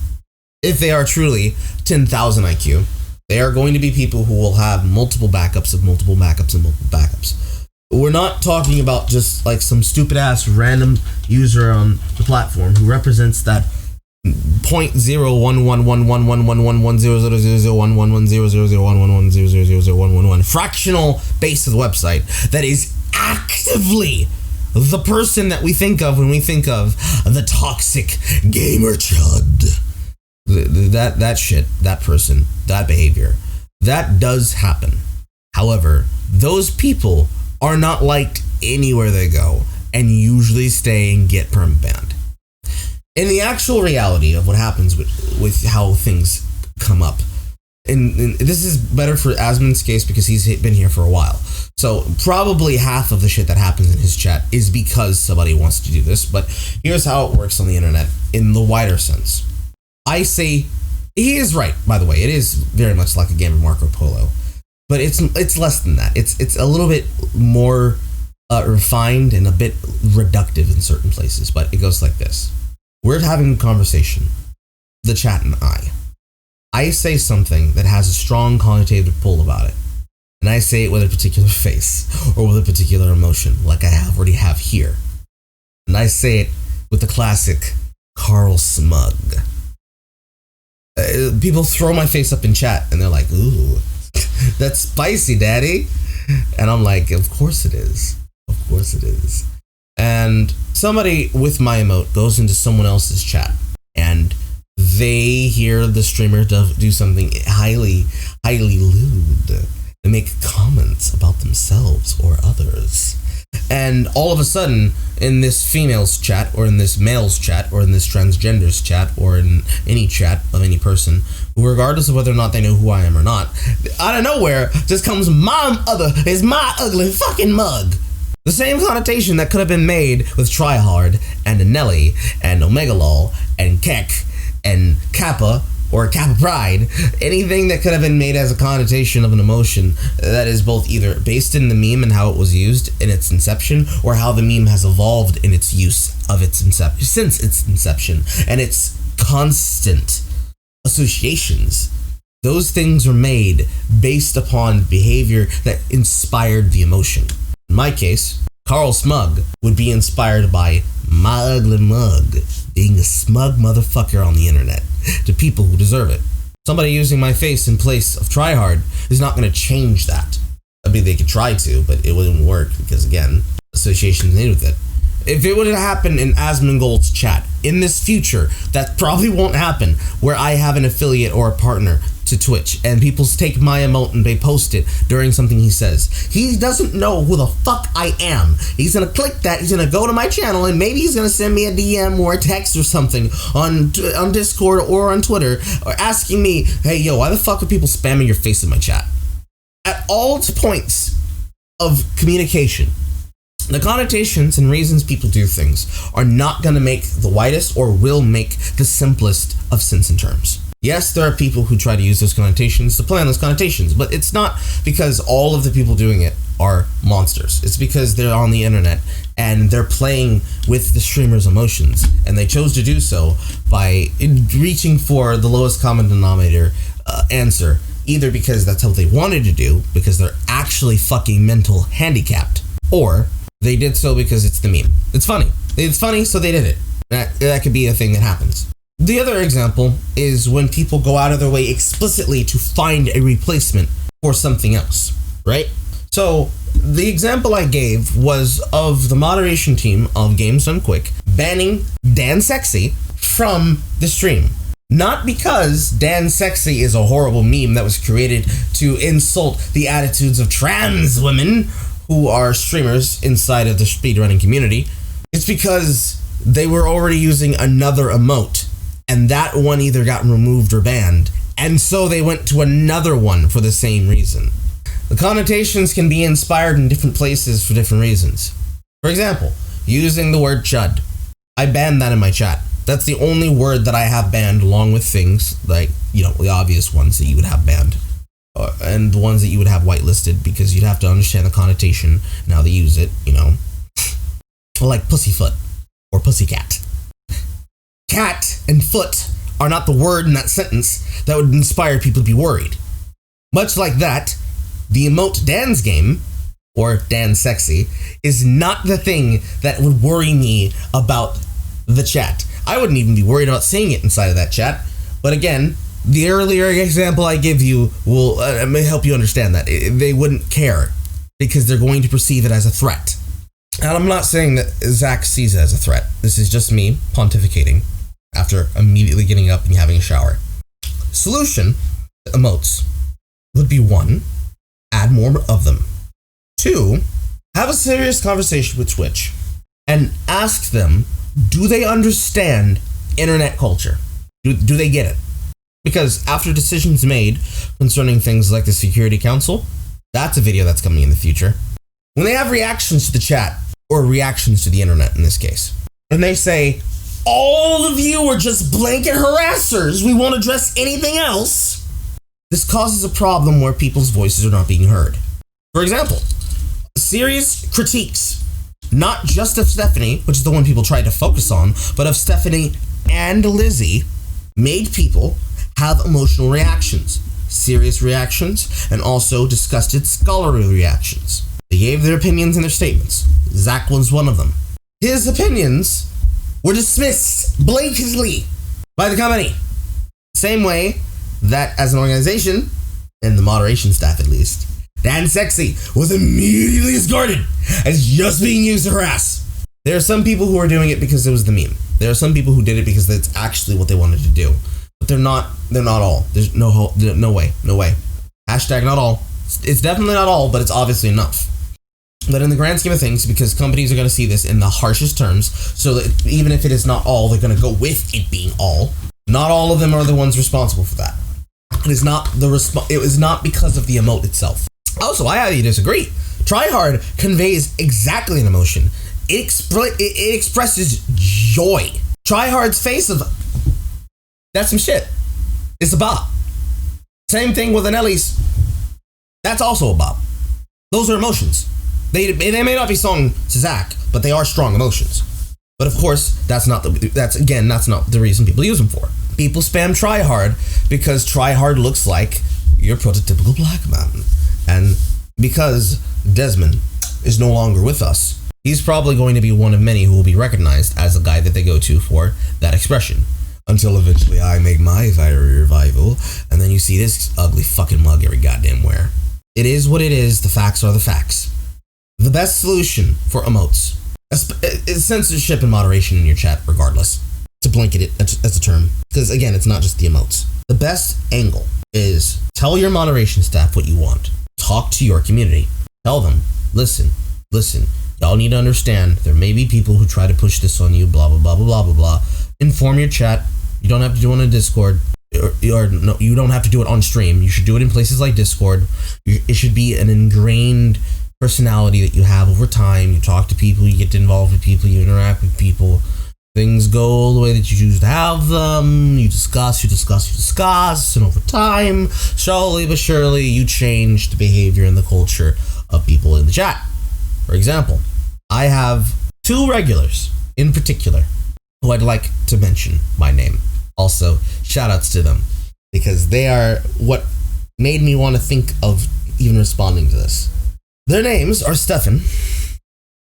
if they are truly 10,000 IQ, they are going to be people who will have multiple backups of multiple backups and multiple backups. We're not talking about just like some stupid ass random user on the platform who represents that 0.011111110000111100001111 fractional base of the website that is actively the person that we think of when we think of the toxic gamer chud. That shit, that person, that behavior, that does happen. However, those people are not liked anywhere they go and usually stay and get perma-banned. In the actual reality of what happens with how things come up, and this is better for Asmon's case because he's been here for a while. So probably half of the shit that happens in his chat is because somebody wants to do this, but here's how it works on the internet in the wider sense. I say, he is right, by the way, it is very much like a game of Marco Polo. But it's less than that. It's a little bit more refined and a bit reductive in certain places. But it goes like this: we're having a conversation, the chat and I. I say something that has a strong connotative pull about it, and I say it with a particular face or with a particular emotion, like I already have here, and I say it with the classic Carl Smug. People throw my face up in chat, and they're like, "Ooh, that's spicy, daddy." And I'm like, of course it is. Of course it is. And somebody with my emote goes into someone else's chat and they hear the streamer do something highly lewd. They make comments about themselves or others. And all of a sudden, in this female's chat, or in this male's chat, or in this transgender's chat, or in any chat of any person, regardless of whether or not they know who I am or not, out of nowhere just comes my ugly fucking mug. The same connotation that could have been made with Tryhard and Anelli and Omegalol and Keck and Kappa or Kappa Pride, anything that could have been made as a connotation of an emotion that is both either based in the meme and how it was used in its inception, or how the meme has evolved in its use of its since its inception and its constant associations. Those things are made based upon behavior that inspired the emotion. In my case, Carl Smug would be inspired by my ugly mug being a smug motherfucker on the internet to people who deserve it. Somebody using my face in place of Tryhard is not going to change that. I mean, they could try to, but it wouldn't work because, again, association's made with it. If it would have happened in Asmongold's chat in this future, that probably won't happen, where I have an affiliate or a partner to Twitch, and people take my emote and they post it during something he says. He doesn't know who the fuck I am. He's gonna click that, he's gonna go to my channel, and maybe he's gonna send me a DM or a text or something on Discord or on Twitter, or asking me, hey yo, why the fuck are people spamming your face in my chat? At all points of communication, the connotations and reasons people do things are not going to make the widest or will make the simplest of sense and terms. Yes, there are people who try to use those connotations to play on those connotations, but it's not because all of the people doing it are monsters. It's because they're on the internet and they're playing with the streamer's emotions, and they chose to do so by reaching for the lowest common denominator answer, either because that's how they wanted to do, because they're actually fucking mental handicapped, or they did so because it's the meme. It's funny. It's funny, so they did it. That could be a thing that happens. The other example is when people go out of their way explicitly to find a replacement for something else, right? So the example I gave was of the moderation team of Games Done Quick banning Dan Sexy from the stream. Not because Dan Sexy is a horrible meme that was created to insult the attitudes of trans women who are streamers inside of the speedrunning community. It's because they were already using another emote, and that one either got removed or banned, and so they went to another one for the same reason. The connotations can be inspired in different places for different reasons. For example, using the word chud. I banned that in my chat. That's the only word that I have banned, along with things like, you know, the obvious ones that you would have banned. And the ones that you would have whitelisted, because you'd have to understand the connotation and how they use it, you know. Like pussyfoot or pussycat. Cat and foot are not the word in that sentence that would inspire people to be worried. Much like that, the emote Dan's game, or Dan Sexy, is not the thing that would worry me about the chat. I wouldn't even be worried about seeing it inside of that chat. But again, the earlier example I give you will may help you understand that. They wouldn't care because they're going to perceive it as a threat. And I'm not saying that Zach sees it as a threat. This is just me pontificating after immediately getting up and having a shower. Solution to emotes would be 1, add more of them. 2, have a serious conversation with Twitch and ask them, do they understand internet culture? Do they get it? Because after decisions made concerning things like the Security Council, that's a video that's coming in the future. When they have reactions to the chat, or reactions to the internet in this case, and they say, all of you are just blanket harassers, we won't address anything else, this causes a problem where people's voices are not being heard. For example, serious critiques, not just of Stephanie, which is the one people tried to focus on, but of Stephanie and Lizzie, made people have emotional reactions, serious reactions, and also disgusted scholarly reactions. They gave their opinions and their statements. Zach was one of them. His opinions were dismissed blatantly by the company. Same way that as an organization, and the moderation staff at least, Dan Sexy was immediately discarded as just being used to harass. There are some people who are doing it because it was the meme. There are some people who did it because that's actually what they wanted to do. But they're not all. There's no way. Hashtag not all. It's definitely not all, but it's obviously enough. But in the grand scheme of things, because companies are going to see this in the harshest terms, so that even if it is not all, they're going to go with it being all. Not all of them are the ones responsible for that. It is not it was not because of the emote itself. Also, I highly disagree. Tryhard conveys exactly an emotion. It expresses joy. Tryhard's face of that's some shit. It's a bop. Same thing with an Ellie's. That's also a bop. Those are emotions. They may not be sung to Zach, but they are strong emotions. But of course, that's not the reason people use them for. People spam Tryhard because Tryhard looks like your prototypical black man. And because Desmond is no longer with us, he's probably going to be one of many who will be recognized as the guy that they go to for that expression. Until eventually I make my fiery revival, and then you see this ugly fucking mug every goddamn where. It is what it is, the facts are the facts. The best solution for emotes is censorship and moderation in your chat regardless. To blanket it as a term. Because again, it's not just the emotes. The best angle is tell your moderation staff what you want. Talk to your community. Tell them, listen, y'all need to understand there may be people who try to push this on you, blah, blah, blah, blah, blah, blah, blah. Inform your chat. You don't have to do it on a Discord, or no, you don't have to do it on stream. You should do it in places like Discord. It should be an ingrained personality that you have over time. You talk to people, you get involved with people, you interact with people. Things go the way that you choose to have them. You discuss, and over time, slowly but surely, you change the behavior and the culture of people in the chat. For example, I have 2 regulars in particular who I'd like to mention by name. Also, shoutouts to them, because they are what made me want to think of even responding to this. Their names are Stefan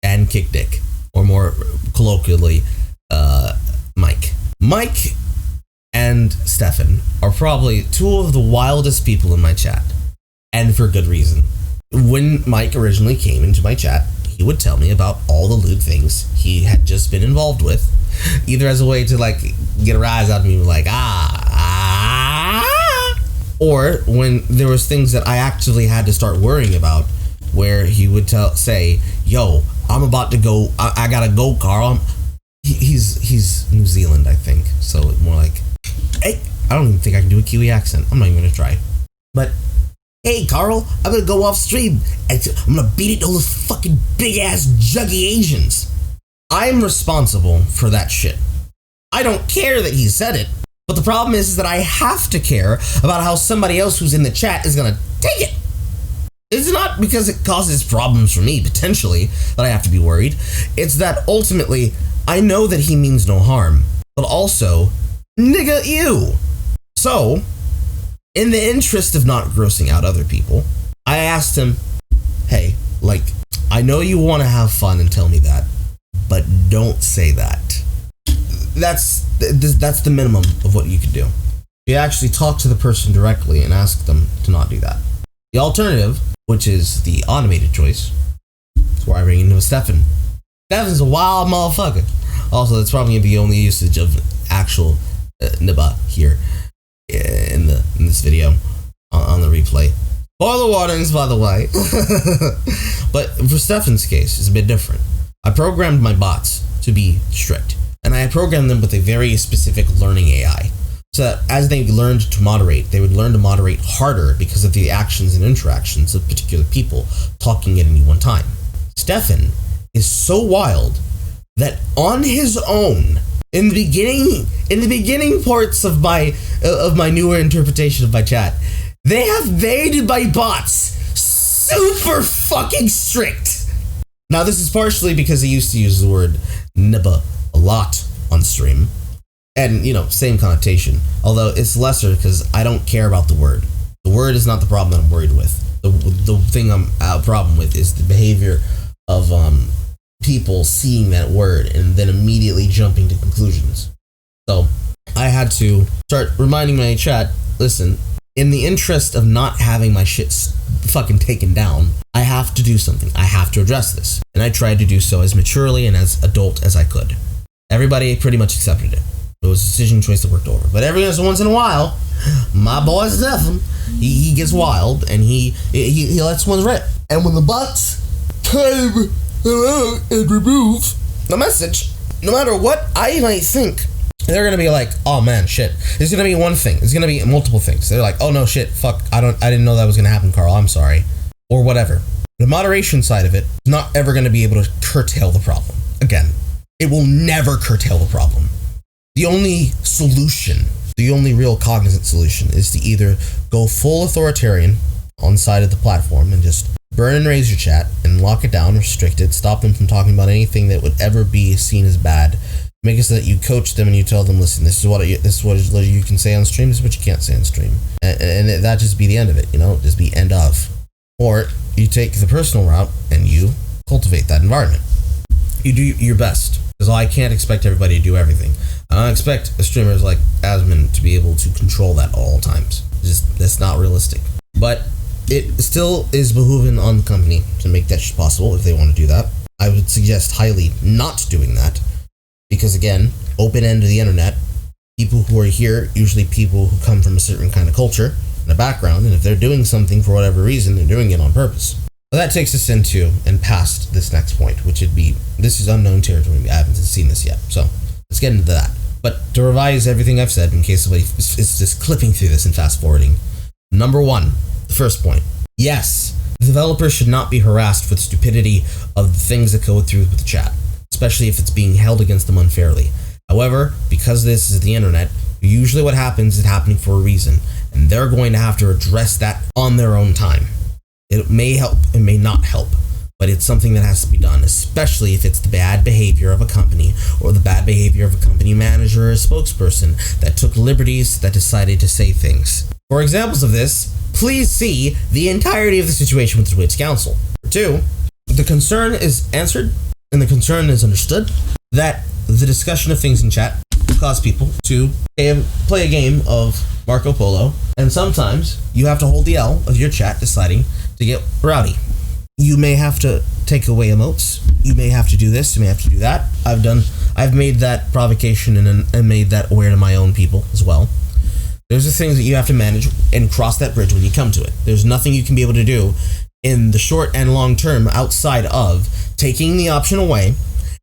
and Kick Dick, or more colloquially, Mike. Mike and Stefan are probably 2 of the wildest people in my chat, and for good reason. When Mike originally came into my chat, he would tell me about all the lewd things he had just been involved with, either as a way to like get a rise out of me, like or when there was things that I actually had to start worrying about, where he would say, "Yo, I'm about to go. I gotta go, Carl." He's New Zealand, I think, so more like, "Hey," I don't even think I can do a Kiwi accent. I'm not even gonna try, but. "Hey, Carl, I'm gonna go off stream and I'm gonna beat it to all those fucking big ass juggy Asians." I'm responsible for that shit. I don't care that he said it, but the problem is that I have to care about how somebody else who's in the chat is gonna take it. It's not because it causes problems for me, potentially, that I have to be worried. It's that ultimately, I know that he means no harm, but also, nigga, ew. So, in the interest of not grossing out other people, I asked him, "Hey, like, I know you want to have fun and tell me that, but don't say that." That's the minimum of what you could do. You actually talk to the person directly and ask them to not do that. The alternative, which is the automated choice, is where I bring in Stefan. Stefan's a wild motherfucker. Also, that's probably the only usage of actual nibba here in this video on the replay. Spoiler warnings, by the way. But for Stefan's case, it's a bit different. I programmed my bots to be strict, and I programmed them with a very specific learning AI, so that as they learned to moderate, they would learn to moderate harder because of the actions and interactions of particular people talking at any one time. Stefan is so wild that on his own, in the beginning parts of my newer interpretation of my chat, they have made my bots super fucking strict. Now, this is partially because I used to use the word nibba a lot on stream, and same connotation, although it's lesser because I don't care about the word. The word is not the problem that I'm worried with. The thing I'm problem with is the behavior of people seeing that word and then immediately jumping to conclusions. So I had to start reminding my chat, listen, in the interest of not having my shit fucking taken down, I have to do something. I have to address this. And I tried to do so as maturely and as adult as I could. Everybody pretty much accepted it. It was a decision choice that worked over. But every once in a while, my boy Stefan, he gets wild and he lets one rip. And when the bots came and remove the message, no matter what I might think, they're gonna be like, "Oh man, shit." It's gonna be one thing. It's gonna be multiple things. They're like, "Oh no, shit, fuck. I didn't know that was gonna happen, Carl. I'm sorry," or whatever. The moderation side of it is not ever gonna be able to curtail the problem. Again, it will never curtail the problem. The only solution, the only real cognizant solution, is to either go full authoritarian on the side of the platform and just burn and raise your chat and lock it down, restrict it, stop them from talking about anything that would ever be seen as bad. Make it so that you coach them and you tell them, listen, this is what you can say on stream, this is what you can't say on stream. And that just be the end of it, just be end of. Or you take the personal route and you cultivate that environment. You do your best, because I can't expect everybody to do everything. I don't expect streamers like Asmon to be able to control that at all times. That's not realistic. But it still is behooving on the company to make that possible if they want to do that. I would suggest highly not doing that, because again, open end of the internet, people who are here, usually people who come from a certain kind of culture, in the background, and if they're doing something for whatever reason, they're doing it on purpose. Well, that takes us into and past this next point, which would be, this is unknown territory. I haven't seen this yet, so let's get into that. But to revise everything I've said, in case somebody is just clipping through this and fast forwarding. Number one, the first point. Yes, developers should not be harassed for the stupidity of the things that go through with the chat, especially if it's being held against them unfairly. However, because this is the internet, usually what happens is happening for a reason, and they're going to have to address that on their own time. It may help, it may not help, but it's something that has to be done, especially if it's the bad behavior of a company or the bad behavior of a company manager or a spokesperson that took liberties that decided to say things. For examples of this, please see the entirety of the situation with the Twitch Council. 2, the concern is answered and the concern is understood that the discussion of things in chat cause people to play a game of Marco Polo, and sometimes you have to hold the L of your chat deciding to get rowdy. You may have to take away emotes, you may have to do this, you may have to do that. I've made that provocation and made that aware to my own people as well. There's the things that you have to manage and cross that bridge when you come to it. There's nothing you can be able to do in the short and long term outside of taking the option away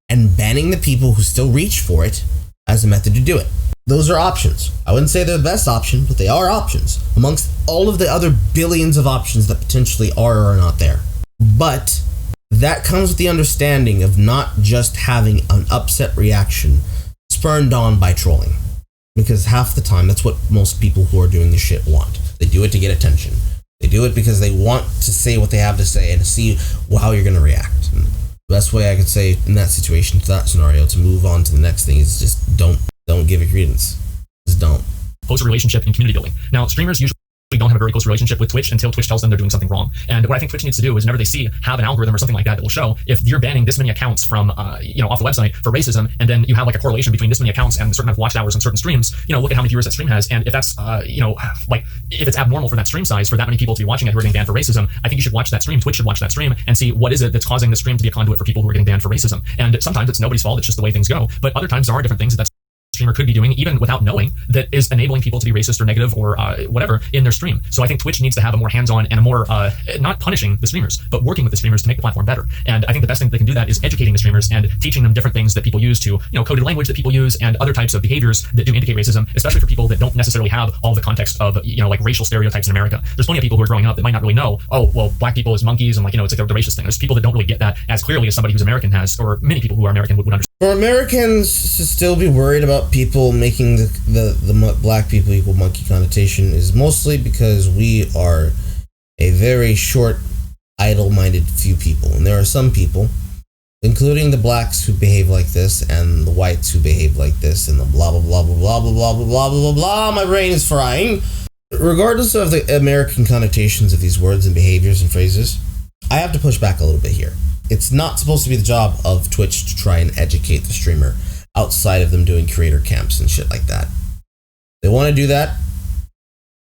and banning the people who still reach for it as a method to do it. Those are options. I wouldn't say they're the best option, but they are options amongst all of the other billions of options that potentially are or are not there. But that comes with the understanding of not just having an upset reaction spurned on by trolling. Because half the time, that's what most people who are doing this shit want. They do it to get attention. They do it because they want to say what they have to say and to see how you're going to react. And the best way I could say in that situation, to that scenario, to move on to the next thing is just don't give it credence. Just don't. Closer relationship and community building. Now, streamers usually don't have a very close relationship with Twitch until Twitch tells them they're doing something wrong. And what I think Twitch needs to do is whenever they have an algorithm or something like that will show if you're banning this many accounts from, off the website for racism, and then you have like a correlation between this many accounts and certain amount of watch hours on certain streams, look at how many viewers that stream has. And if that's, if it's abnormal for that stream size for that many people to be watching it who are getting banned for racism, I think you should watch that stream. Twitch should watch that stream and see what is it that's causing the stream to be a conduit for people who are getting banned for racism. And sometimes it's nobody's fault. It's just the way things go. But other times there are different things that streamer could be doing even without knowing that is enabling people to be racist or negative or whatever in their stream. So I think Twitch needs to have a more hands-on and a more not punishing the streamers, but working with the streamers to make the platform better. And I think the best thing they can do that is educating the streamers and teaching them different things that people use to, coded language that people use and other types of behaviors that do indicate racism, especially for people that don't necessarily have all the context of, like racial stereotypes in America. There's plenty of people who are growing up that might not really know, oh, well, black people is monkeys and it's like the racist thing. There's people that don't really get that as clearly as somebody who's American has, or many people who are American would understand. For Americans to still be worried about people making the black people equal monkey connotation is mostly because we are a very short, idle-minded few people. And there are some people, including the blacks who behave like this and the whites who behave like this and the blah, blah, blah, blah, blah, blah, blah, blah, blah, blah, blah. My brain is frying. Regardless of the American connotations of these words and behaviors and phrases, I have to push back a little bit here. It's not supposed to be the job of Twitch to try and educate the streamer outside of them doing creator camps and shit like that. They want to do that.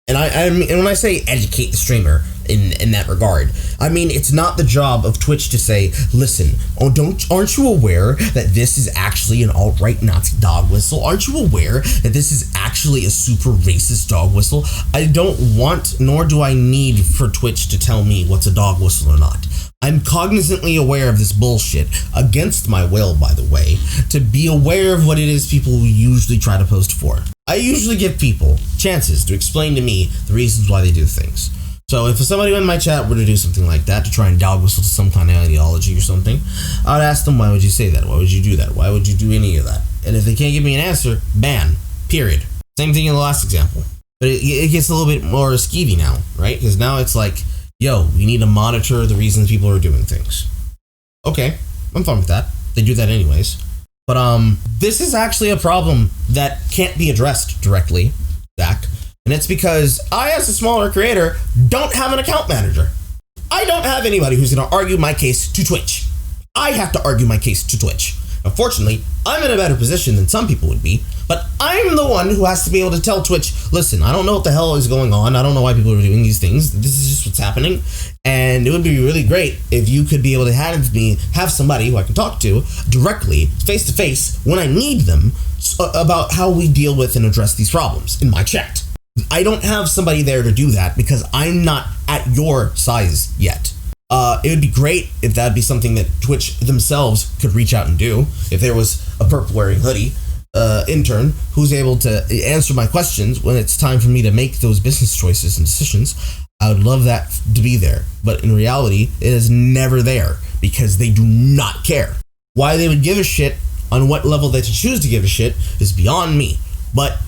And and when I say educate the streamer in that regard, I mean it's not the job of Twitch to say, listen, aren't you aware that this is actually an alt-right Nazi dog whistle? Aren't you aware that this is actually a super racist dog whistle? I don't want, nor do I need for Twitch to tell me what's a dog whistle or not. I'm cognizantly aware of this bullshit, against my will, by the way, to be aware of what it is people usually try to post for. I usually give people chances to explain to me the reasons why they do things. So if somebody in my chat were to do something like that, to try and dog whistle to some kind of ideology or something, I would ask them, why would you say that? Why would you do that? Why would you do any of that? And if they can't give me an answer, ban. Period. Same thing in the last example. But it gets a little bit more skeevy now, right? Because now it's like, yo, we need to monitor the reasons people are doing things. Okay, I'm fine with that. They do that anyways. But this is actually a problem that can't be addressed directly, Zach. And it's because I, as a smaller creator, don't have an account manager. I don't have anybody who's going to argue my case to Twitch. I have to argue my case to Twitch. Unfortunately, I'm in a better position than some people would be, but I'm the one who has to be able to tell Twitch, listen, I don't know what the hell is going on. I don't know why people are doing these things. This is just what's happening. And it would be really great if you could be able to have somebody who I can talk to directly, face to face, when I need them, about how we deal with and address these problems in my chat. I don't have somebody there to do that because I'm not at your size yet. It would be great if that'd be something that Twitch themselves could reach out and do. If there was a purple wearing hoodie intern who's able to answer my questions when it's time for me to make those business choices and decisions, I would love that to be there. But in reality, it is never there because they do not care. Why they would give a shit on what level they choose to give a shit is beyond me. But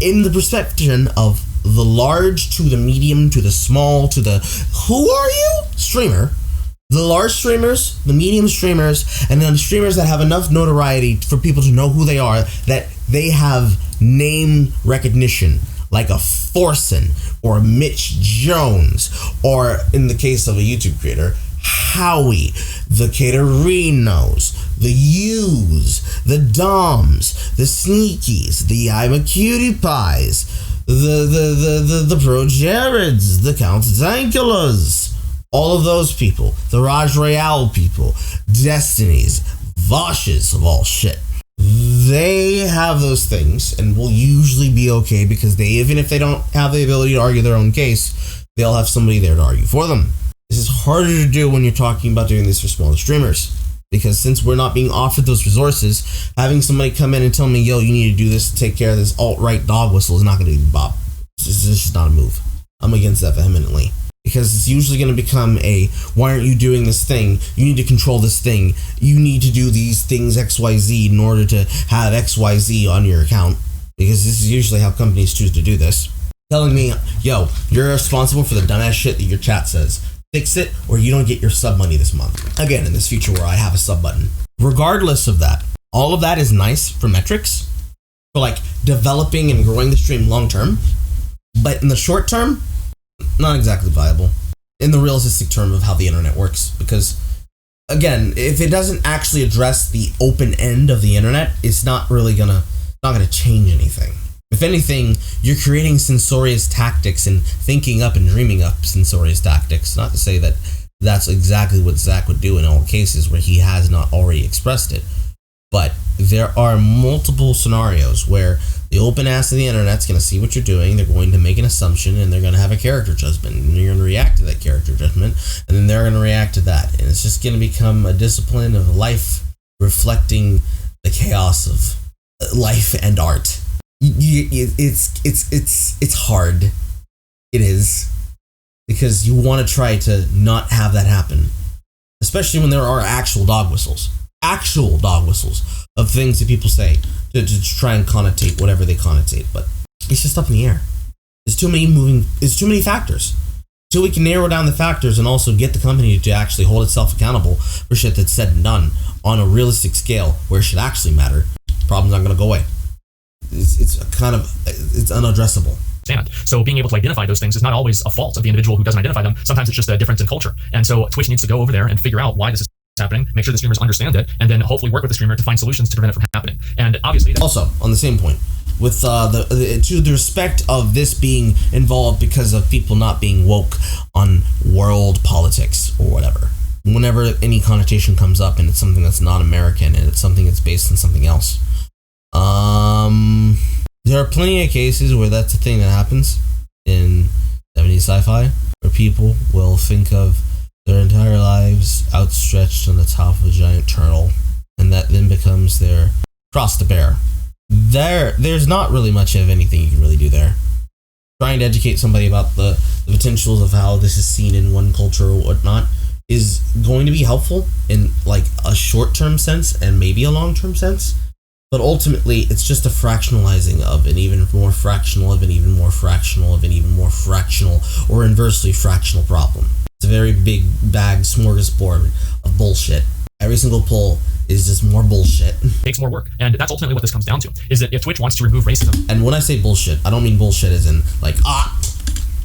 in the perception of the large to the medium to the small to the who are you streamer, the large streamers, the medium streamers, and then the streamers that have enough notoriety for people to know who they are, that they have name recognition, like a Forsen or a Mitch Jones, or in the case of a YouTube creator, Howie, the Caterinos, the U's, the Doms, the Sneakies, the I'm a Cutie Pies, the Pro Jareds, the Count Zankulas, all of those people, the Raj Royale people, Destinies, Voshes of all shit. They have those things and will usually be okay because they, even if they don't have the ability to argue their own case, they'll have somebody there to argue for them. This is harder to do when you're talking about doing this for smaller streamers, because since we're not being offered those resources, having somebody come in and tell me, yo, you need to do this to take care of this alt-right dog whistle is not going to be Bob. This is just not a move. I'm against that vehemently, because it's usually going to become a, why aren't you doing this thing? You need to control this thing. You need to do these things XYZ in order to have XYZ on your account, because this is usually how companies choose to do this. Telling me, yo, you're responsible for the dumbass shit that your chat says. Fix it or you don't get your sub money this month. Again, in this future where I have a sub button. Regardless of that, all of that is nice for metrics, for like developing and growing the stream long term. But in the short term, not exactly viable. In the realistic term of how the internet works. Because again, if it doesn't actually address the open end of the internet, it's not gonna change anything. If anything, you're creating censorious tactics and thinking up and dreaming up censorious tactics. Not to say that that's exactly what Zach would do in all cases where he has not already expressed it. But there are multiple scenarios where the open ass of the internet's going to see what you're doing, they're going to make an assumption, and they're going to have a character judgment. And you're going to react to that character judgment, and then they're going to react to that. And it's just going to become a discipline of life reflecting the chaos of life and art. It's hard. It is, because you want to try to not have that happen, especially when there are actual dog whistles of things that people say to try and connotate whatever they connotate. But it's just up in the air. There's too many factors. So we can narrow down the factors and also get the company to actually hold itself accountable for shit that's said and done on a realistic scale where it should actually matter. The problem's not going to go away. It's unaddressable. So being able to identify those things is not always a fault of the individual who doesn't identify them. Sometimes it's just a difference in culture. And so Twitch needs to go over there and figure out why this is happening, make sure the streamers understand it, and then hopefully work with the streamer to find solutions to prevent it from happening. And obviously, also on the same point, with to the respect of this being involved because of people not being woke on world politics or whatever. Whenever any connotation comes up and it's something that's not American and it's something that's based on something else, there are plenty of cases where that's a thing that happens in 70s sci-fi, where people will think of their entire lives outstretched on the top of a giant turtle, and that then becomes their cross to bear. There's not really much of anything you can really do there. Trying to educate somebody about the potentials of how this is seen in one culture or whatnot is going to be helpful in like a short-term sense and maybe a long-term sense. But ultimately, it's just a fractionalizing of an even more fractional of an even more fractional of an even more fractional or inversely fractional problem. It's a very big bag smorgasbord of bullshit. Every single pull is just more bullshit. Takes more work. And that's ultimately what this comes down to, is that if Twitch wants to remove racism... And when I say bullshit, I don't mean bullshit as in like,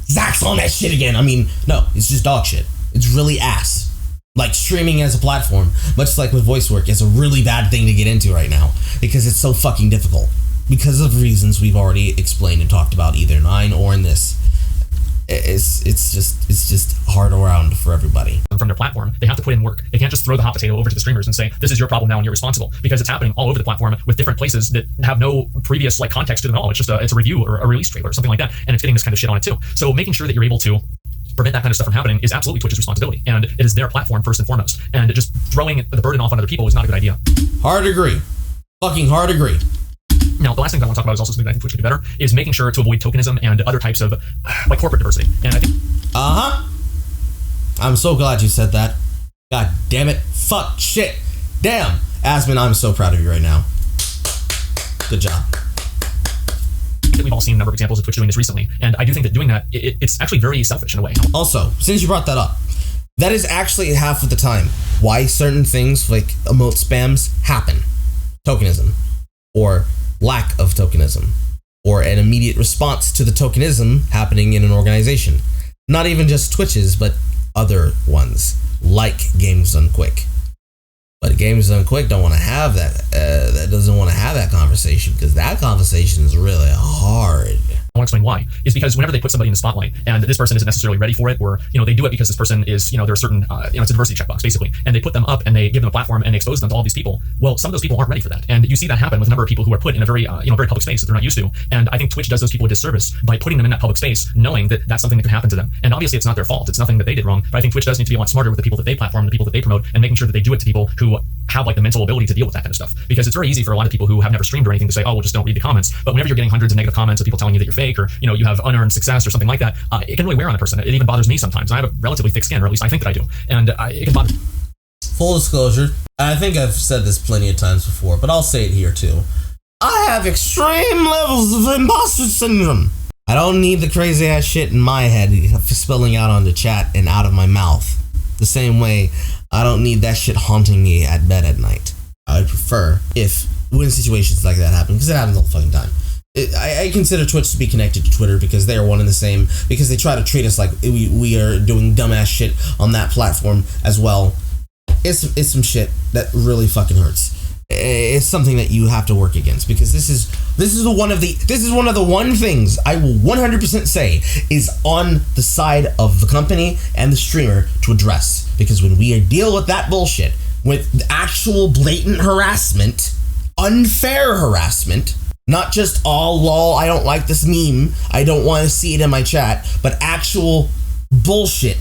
Zach's on that shit again. I mean, no, it's just dog shit. It's really ass. Like streaming as a platform, much like with voice work, is a really bad thing to get into right now because it's so fucking difficult because of reasons we've already explained and talked about either in 9 or in this. it's just hard around for everybody. From their platform, they have to put in work. They can't just throw the hot potato over to the streamers and say, this is your problem now and you're responsible, because it's happening all over the platform with different places that have no previous like context to them at all. It's just it's a review or a release trailer or something like that, and it's getting this kind of shit on it too. So making sure that you're able to prevent that kind of stuff from happening is absolutely Twitch's responsibility, and it is their platform first and foremost, and just throwing the burden off on other people is not a good idea. Hard agree. Fucking hard agree. Now, the last thing that I want to talk about is also something that I think Twitch could do better, is making sure to avoid tokenism and other types of like corporate diversity. And I think I'm so glad you said that. God damn it. Fuck. Shit. Damn. Asmon, I'm so proud of you right now. Good job. We've all seen a number of examples of Twitch doing this recently, and I do think that doing that, it's actually very selfish in a way. Also, since you brought that up, that is actually half of the time why certain things like emote spams happen. Tokenism, or lack of tokenism, or an immediate response to the tokenism happening in an organization. Not even just Twitches, but other ones, like Games Done Quick. But Games Done Quick don't want to have that. That doesn't want to have that conversation, because that conversation is really hard. I want to explain why. Is because whenever they put somebody in the spotlight and this person isn't necessarily ready for it, or they do it because this person is, there are certain, it's a diversity checkbox basically, and they put them up and they give them a platform and they expose them to all these people. Well, some of those people aren't ready for that, and you see that happen with a number of people who are put in a very, very public space that they're not used to. And I think Twitch does those people a disservice by putting them in that public space, knowing that that's something that can happen to them. And obviously, it's not their fault; it's nothing that they did wrong. But I think Twitch does need to be a lot smarter with the people that they platform, the people that they promote, and making sure that they do it to people who have like the mental ability to deal with that kind of stuff. Because it's very easy for a lot of people who have never streamed or anything to say, oh, well, just don't read the comments. But whenever you're getting hundreds of negative comments of people telling you that you're fake, or you have unearned success or something like that, it can really wear on a person. It even bothers me sometimes. I have a relatively thick skin, or at least I think that I do, and it can bother. Full disclosure, I think I've said this plenty of times before, but I'll say it here too. I have extreme levels of imposter syndrome. I don't need the crazy ass shit in my head spilling out onto chat and out of my mouth. The same way I don't need that shit haunting me at bed at night. I would prefer when situations like that happen, because it happens all the fucking time. I consider Twitch to be connected to Twitter, because they are one and the same, because they try to treat us like we are doing dumbass shit on that platform as well. It's some shit that really fucking hurts. It's something that you have to work against, because this is one of the one things I will 100% say is on the side of the company and the streamer to address, because when we deal with that bullshit, with actual blatant harassment, unfair harassment, not just, oh lol, I don't like this meme, I don't want to see it in my chat, but actual bullshit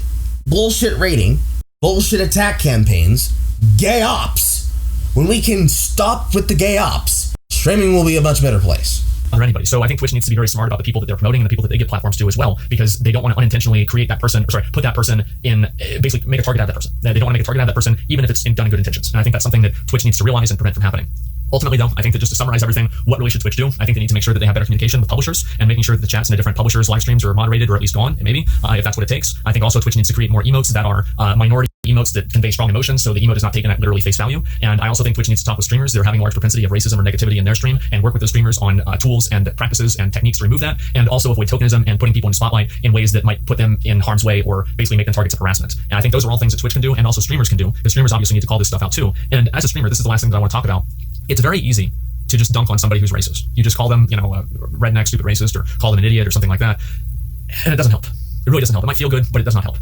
rating, bullshit attack campaigns, gay ops. When we can stop with the gay ops, streaming will be a much better place. Or anybody. So I think Twitch needs to be very smart about the people that they're promoting and the people that they give platforms to as well, because they don't want to unintentionally create that person, put that person in, basically make a target out of that person. They don't want to make a target out of that person, even if it's done in good intentions. And I think that's something that Twitch needs to realize and prevent from happening. Ultimately, though, I think that just to summarize everything, what really should Twitch do? I think they need to make sure that they have better communication with publishers, and making sure that the chats in the different publishers' live streams are moderated, or at least on, maybe, if that's what it takes. I think also Twitch needs to create more emotes that are minority emotes that convey strong emotions, so the emote is not taken at literally face value. And I also think Twitch needs to talk with streamers that are having a large propensity of racism or negativity in their stream, and work with those streamers on tools and practices and techniques to remove that, and also avoid tokenism and putting people in the spotlight in ways that might put them in harm's way, or basically make them targets of harassment. And I think those are all things that Twitch can do, and also streamers can do, because streamers obviously need to call this stuff out too. And as a streamer, this is the last thing that I want to talk about. It's very easy to just dunk on somebody who's racist. You just call them, a redneck, stupid racist, or call them an idiot or something like that. And it doesn't help. It really doesn't help. It might feel good, but it does not help.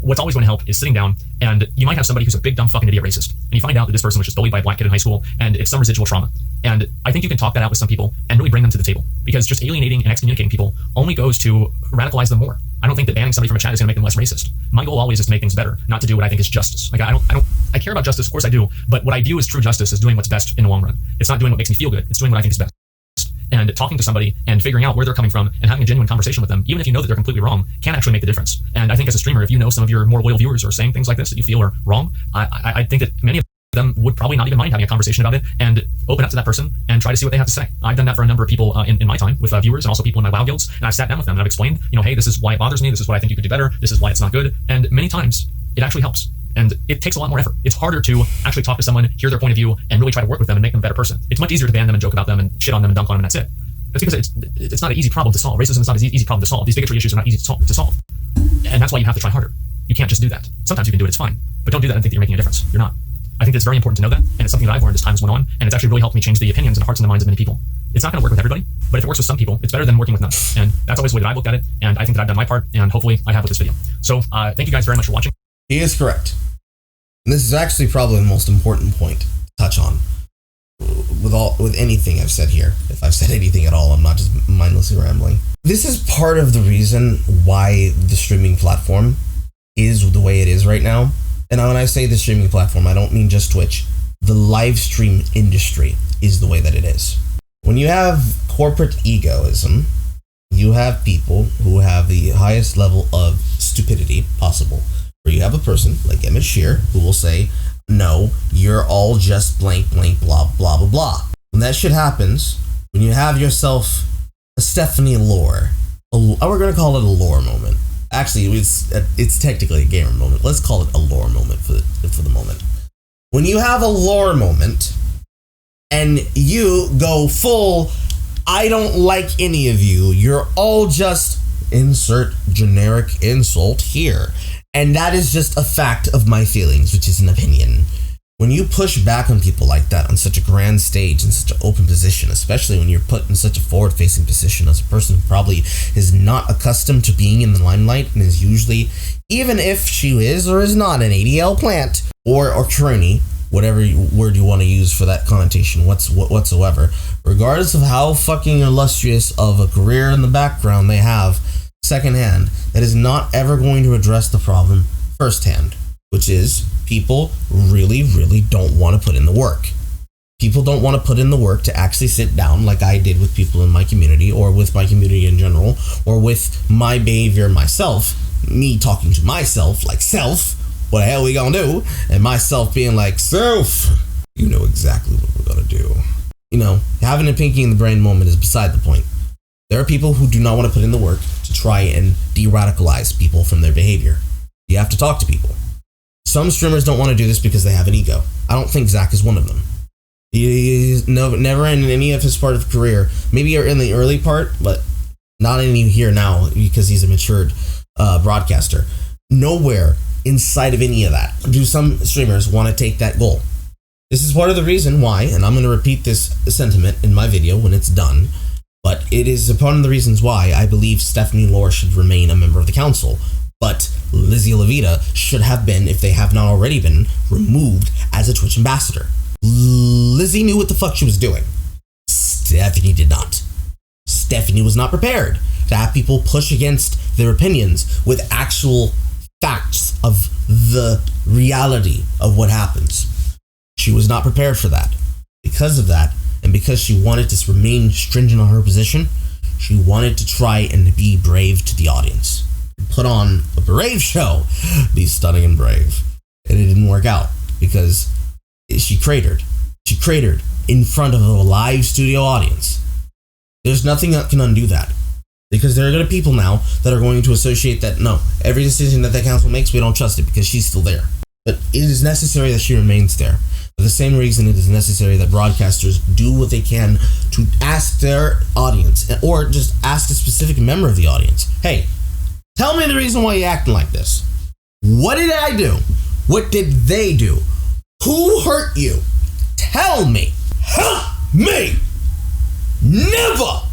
What's always going to help is sitting down, and you might have somebody who's a big, dumb, fucking idiot racist, and you find out that this person was just bullied by a black kid in high school, and it's some residual trauma. And I think you can talk that out with some people and really bring them to the table, because just alienating and excommunicating people only goes to radicalize them more. I don't think that banning somebody from a chat is going to make them less racist. My goal always is to make things better, not to do what I think is justice. Like I care about justice, of course I do, but what I view as true justice is doing what's best in the long run. It's not doing what makes me feel good. It's doing what I think is best. And talking to somebody and figuring out where they're coming from and having a genuine conversation with them, even if you know that they're completely wrong, can actually make the difference. And I think as a streamer, if you know some of your more loyal viewers are saying things like this that you feel are wrong, I think that many of them would probably not even mind having a conversation about it and open up to that person and try to see what they have to say. I've done that for a number of people in my time with viewers, and also people in my WoW guilds, and I've sat down with them and I've explained, hey, this is why it bothers me, this is what I think you could do better, this is why it's not good, and many times it actually helps. And it takes a lot more effort. It's harder to actually talk to someone, hear their point of view, and really try to work with them and make them a better person. It's much easier to ban them and joke about them and shit on them and dunk on them, and that's it. That's because it's not an easy problem to solve. Racism is not an easy problem to solve. These bigotry issues are not easy to solve. And that's why you have to try harder. You can't just do that. Sometimes you can do it, it's fine. But don't do that and think that you're making a difference. You're not. I think it's very important to know that, and it's something that I've learned as time has went on, and it's actually really helped me change the opinions and hearts and the minds of many people. it's not going to work with everybody, but if it works with some people, it's better than working with none. And that's always the way that I've looked at it. And I think that I've done my part, and hopefully I have with this video. So thank you guys very much for watching. He is correct. And this is actually probably the most important point to touch on with anything I've said here. If I've said anything at all, I'm not just mindlessly rambling. This is part of the reason why the streaming platform is the way it is right now. And when I say the streaming platform, I don't mean just Twitch. The live stream industry is the way that it is. When you have corporate egoism, you have people who have the highest level of stupidity possible. Where you have a person like Emmett Shear who will say, no, you're all just blank, blank, blah, blah, blah, blah. When that shit happens, when you have yourself a Stephanie lore, we're going to call it a lore moment. Actually, it's technically a gamer moment. Let's call it a lore moment for the moment. When you have a lore moment and you go full, I don't like any of you, you're all just insert generic insult here. And that is just a fact of my feelings, which is an opinion. When you push back on people like that on such a grand stage, in such an open position, especially when you're put in such a forward-facing position as a person who probably is not accustomed to being in the limelight and is usually, even if she is or is not an ADL plant or crony, whatever word you want to use for that connotation whatsoever, regardless of how fucking illustrious of a career in the background they have secondhand, that is not ever going to address the problem firsthand, which is people really, really don't want to put in the work. People don't want to put in the work to actually sit down like I did with people in my community or with my community in general or with my behavior myself, me talking to myself like self, what the hell we gonna do? And myself being like, self, you know exactly what we're gonna do. You know, having a pinky in the brain moment is beside the point. There are people who do not want to put in the work to try and de-radicalize people from their behavior. You have to talk to people. Some streamers don't want to do this because they have an ego. I don't think Zach is one of them. He's never in any of his part of career, maybe in the early part, but not any here now because he's a matured broadcaster. Nowhere inside of any of that do some streamers want to take that goal. This is part of the reason why, and I'm going to repeat this sentiment in my video when it's done, but it is one of the reasons why I believe Stephanie Lore should remain a member of the council, but Lizzie Levita should have been, if they have not already been, removed as a Twitch ambassador. Lizzie knew what the fuck she was doing. Stephanie did not. Stephanie was not prepared to have people push against their opinions with actual facts of the reality of what happens. She was not prepared for that. Because of that, and because she wanted to remain stringent on her position, she wanted to try and be brave to the audience. Put on a brave show, be stunning and brave. And it didn't work out because she cratered. She cratered in front of a live studio audience. There's nothing that can undo that. Because there are going to be people now that are going to associate that, no, every decision that the council makes, we don't trust it because she's still there. But it is necessary that she remains there. For the same reason it is necessary that broadcasters do what they can to ask their audience, or just ask a specific member of the audience, hey, tell me the reason why you're acting like this. What did I do? What did they do? Who hurt you? Tell me. Help me. Never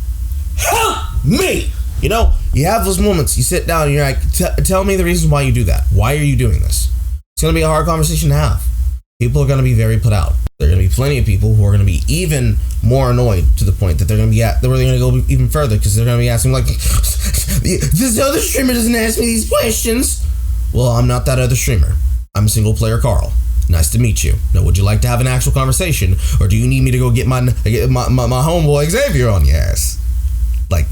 help me. You know, you have those moments, you sit down and you're like, tell me the reason why you do that. Why are you doing this? It's going to be a hard conversation to have. People are going to be very put out. There are going to be plenty of people who are going to be even more annoyed to the point that they're going to be they're going to go even further because they're going to be asking like, this other streamer doesn't ask me these questions. Well, I'm not that other streamer. I'm single player Carl. Nice to meet you. Now, would you like to have an actual conversation, or do you need me to go get my homeboy Xavier on your ass? Like,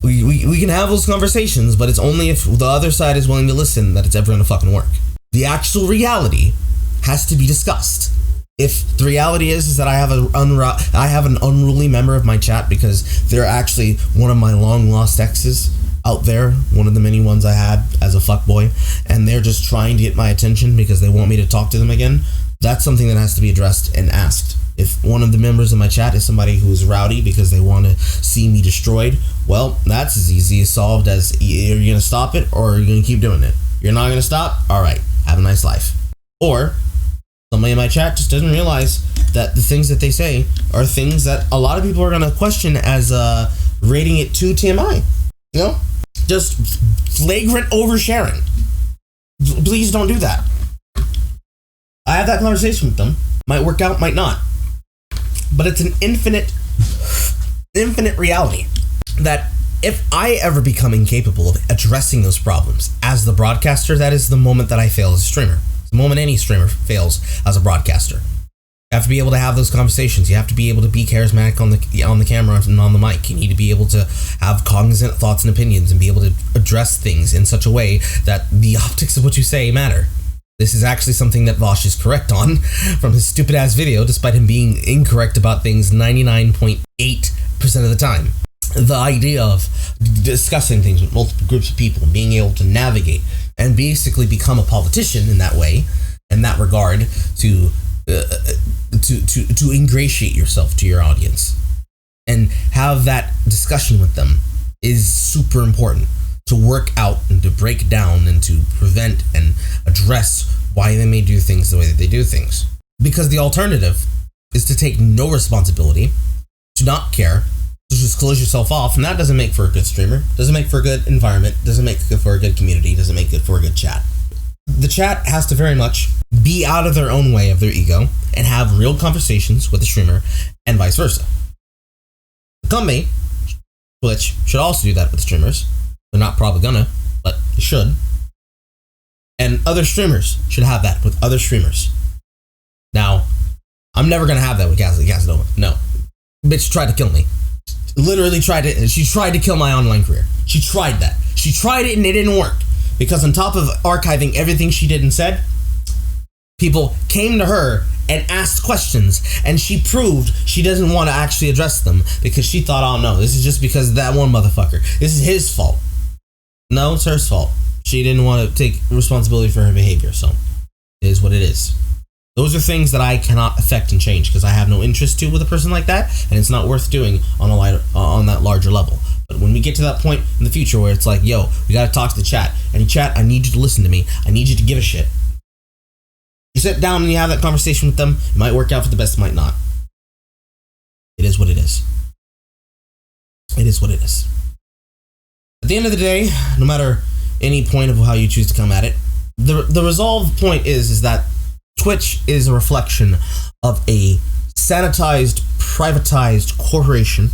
we can have those conversations, but it's only if the other side is willing to listen that it's ever going to fucking work. The actual reality has to be discussed. If the reality is that I have an unruly member of my chat because they're actually one of my long lost exes out there, one of the many ones I had as a fuckboy, and they're just trying to get my attention because they want me to talk to them again, that's something that has to be addressed and asked. If one of the members of my chat is somebody who's rowdy because they want to see me destroyed, well, that's as easy as solved as you're going to stop it or you're going to keep doing it. You're not going to stop? All right, have a nice life. Or somebody in my chat just doesn't realize that the things that they say are things that a lot of people are going to question as rating it too TMI. You know? Just flagrant oversharing. Please don't do that. I have that conversation with them. Might work out, might not. But it's an infinite reality that if I ever become incapable of addressing those problems as the broadcaster, that is the moment that I fail as a streamer. It's the moment any streamer fails as a broadcaster. You have to be able to have those conversations. You have to be able to be charismatic on the camera and on the mic. You need to be able to have cognizant thoughts and opinions and be able to address things in such a way that the optics of what you say matter. This is actually something that Vosh is correct on from his stupid ass video, despite him being incorrect about things 99.8% of the time. The idea of discussing things with multiple groups of people and being able to navigate and basically become a politician in that way, in that regard, to ingratiate yourself to your audience and have that discussion with them is super important to work out and to break down and to prevent and address why they may do things the way that they do things. Because the alternative is to take no responsibility, to not care, to just close yourself off, and that doesn't make for a good streamer, doesn't make for a good environment, doesn't make for a good community, doesn't make it for a good chat. The chat has to very much be out of their own way of their ego and have real conversations with the streamer and vice versa. The company, Twitch, should also do that with streamers. They're not probably gonna, but they should. And other streamers should have that with other streamers. Now, I'm never gonna have that with Casanova. No. Bitch tried to kill me. Literally she tried to kill my online career. She tried that. She tried it and it didn't work. Because on top of archiving everything she did and said, people came to her and asked questions, and she proved she doesn't want to actually address them because she thought, oh no, this is just because of that one motherfucker. This is his fault. No, it's her fault. She didn't want to take responsibility for her behavior, so it is what it is. Those are things that I cannot affect and change because I have no interest to with a person like that, and it's not worth doing on that larger level. But when we get to that point in the future where it's like, yo, we gotta talk to the chat, and chat, I need you to listen to me. I need you to give a shit. You sit down and you have that conversation with them. It might work out for the best, it might not. It is what it is. It is what it is. At the end of the day, no matter any point of how you choose to come at it, the resolved point is that Twitch is a reflection of a sanitized, privatized corporation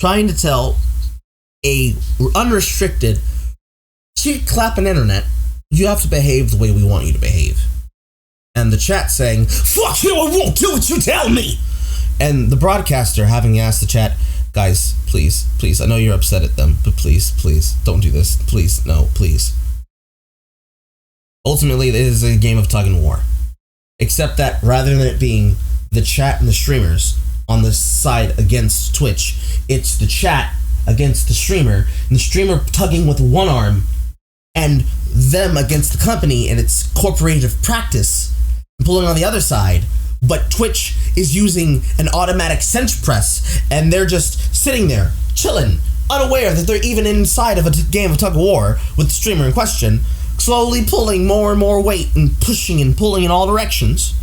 trying to tell a unrestricted, cheek-clapping internet, you have to behave the way we want you to behave. And the chat saying, fuck you, I won't do what you tell me! And the broadcaster having asked the chat, guys, please, I know you're upset at them, but please, don't do this. Please, no, please. Ultimately, it is a game of tug and war. Except that rather than it being the chat and the streamers on the side against Twitch, it's the chat against the streamer, and the streamer tugging with one arm, and them against the company and its corporative practice, and pulling on the other side. But Twitch is using an automatic cinch press, and they're just sitting there, chilling, unaware that they're even inside of a game of tug of war with the streamer in question, slowly pulling more and more weight and pushing and pulling in all directions.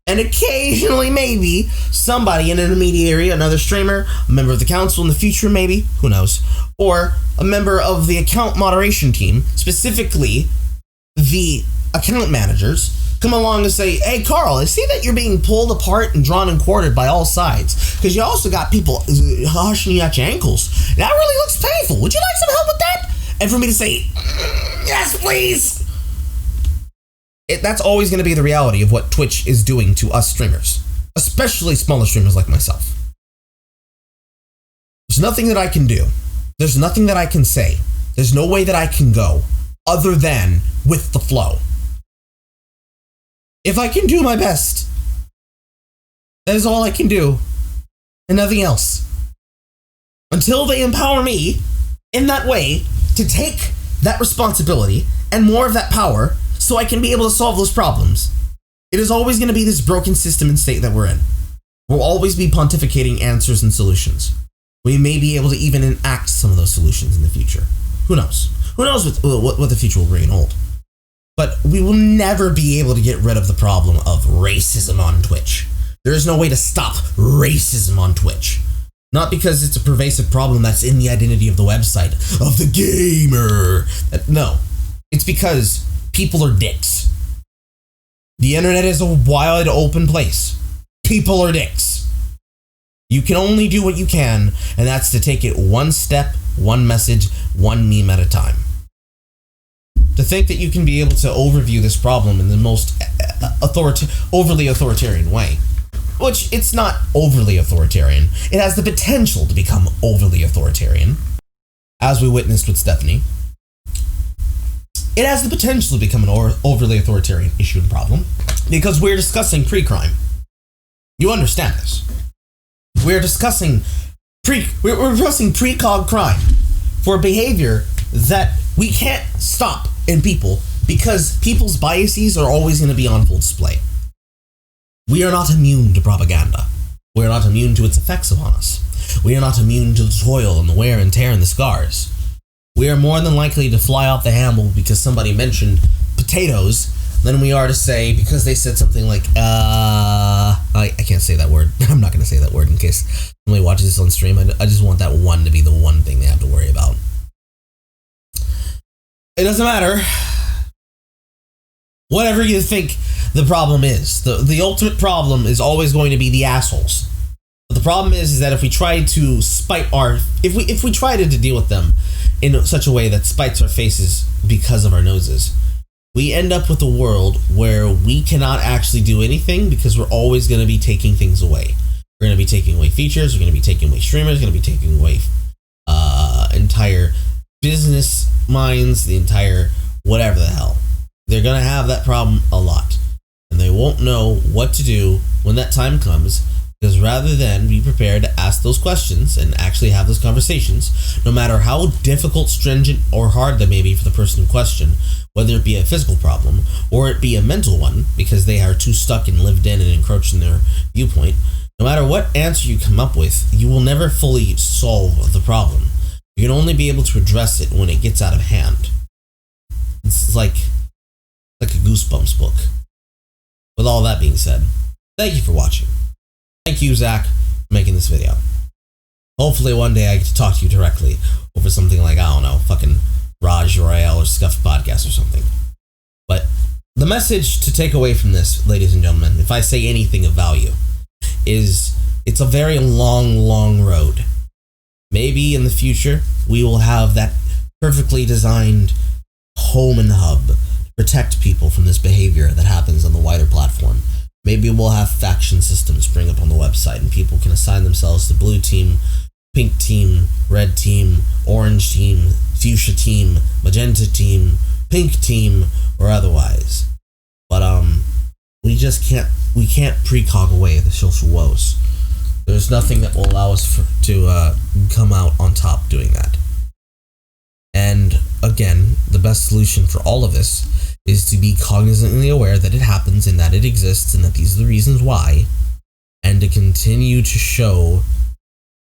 And occasionally, maybe, somebody, an intermediary, another streamer, a member of the council in the future, maybe, who knows, or a member of the account moderation team, specifically the account managers, come along and say, hey, Carl, I see that you're being pulled apart and drawn and quartered by all sides, because you also got people hushing you at your ankles. That really looks painful. Would you like some help with that? And for me to say, yes, please. That's always going to be the reality of what Twitch is doing to us streamers, especially smaller streamers like myself. There's nothing that I can do. There's nothing that I can say. There's no way that I can go other than with the flow. If I can do my best, that is all I can do, and nothing else. Until they empower me in that way to take that responsibility and more of that power so I can be able to solve those problems. It is always going to be this broken system and state that we're in. We'll always be pontificating answers and solutions. We may be able to even enact some of those solutions in the future. Who knows? Who knows what the future will bring and hold? But we will never be able to get rid of the problem of racism on Twitch. There is no way to stop racism on Twitch. Not because it's a pervasive problem that's in the identity of the website, of the gamer. No, it's because people are dicks. The internet is a wide open place. People are dicks. You can only do what you can, and that's to take it one step, one message, one meme at a time. To think that you can be able to overview this problem in the most overly authoritarian way, which it's not overly authoritarian. It has the potential to become overly authoritarian, as we witnessed with Stephanie. It has the potential to become an overly authoritarian issue and problem because we're discussing pre-crime. You understand this? We're discussing pre-cog crime for behavior that we can't stop in people because people's biases are always going to be on full display. We are not immune to propaganda. We are not immune to its effects upon us. We are not immune to the toil and the wear and tear and the scars. We are more than likely to fly off the handle because somebody mentioned potatoes than we are to say, because they said something like, I can't say that word. I'm not going to say that word in case somebody watches this on stream. I just want that one to be the one thing they have to worry about. It doesn't matter. Whatever you think the problem is, the ultimate problem is always going to be the assholes. But the problem is that if we try to if we try to deal with them in such a way that spites our faces because of our noses, we end up with a world where we cannot actually do anything because we're always going to be taking things away. We're going to be taking away features. We're going to be taking away streamers. We're going to be taking away entire business minds, the entire whatever the hell. They're going to have that problem a lot. And they won't know what to do when that time comes, because rather than be prepared to ask those questions and actually have those conversations, no matter how difficult, stringent, or hard they may be for the person in question, whether it be a physical problem or it be a mental one, because they are too stuck and lived in and encroached in their viewpoint, no matter what answer you come up with, you will never fully solve the problem. You can only be able to address it when it gets out of hand. It's like a Goosebumps book. With all that being said, thank you for watching. Thank you, Zach, for making this video. Hopefully one day I get to talk to you directly over something like, I don't know, fucking Raj Royale or Scuffed Podcast or something. But the message to take away from this, ladies and gentlemen, if I say anything of value, is it's a very long, long road. Maybe in the future, we will have that perfectly designed home and hub to protect people from this behavior that happens on the wider platform. Maybe we'll have faction systems spring up on the website and people can assign themselves to blue team, pink team, red team, orange team, fuchsia team, magenta team, pink team, or otherwise. But we can't precog away the social woes. There's nothing that will allow us to come out on top doing that. And again, the best solution for all of this is to be cognizantly aware that it happens and that it exists and that these are the reasons why, and to continue to show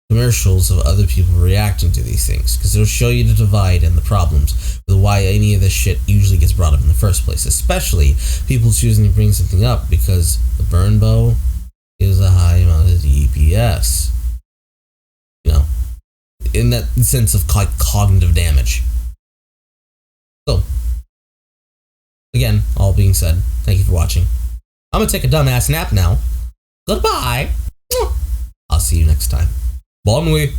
commercials of other people reacting to these things, because it'll show you the divide and the problems with why any of this shit usually gets brought up in the first place, especially people choosing to bring something up because the burn bow is a high amount of DPS. You know, in that sense of cognitive damage. So, again, all being said, thank you for watching. I'm gonna take a dumbass nap now. Goodbye. I'll see you next time. Bonne nuit.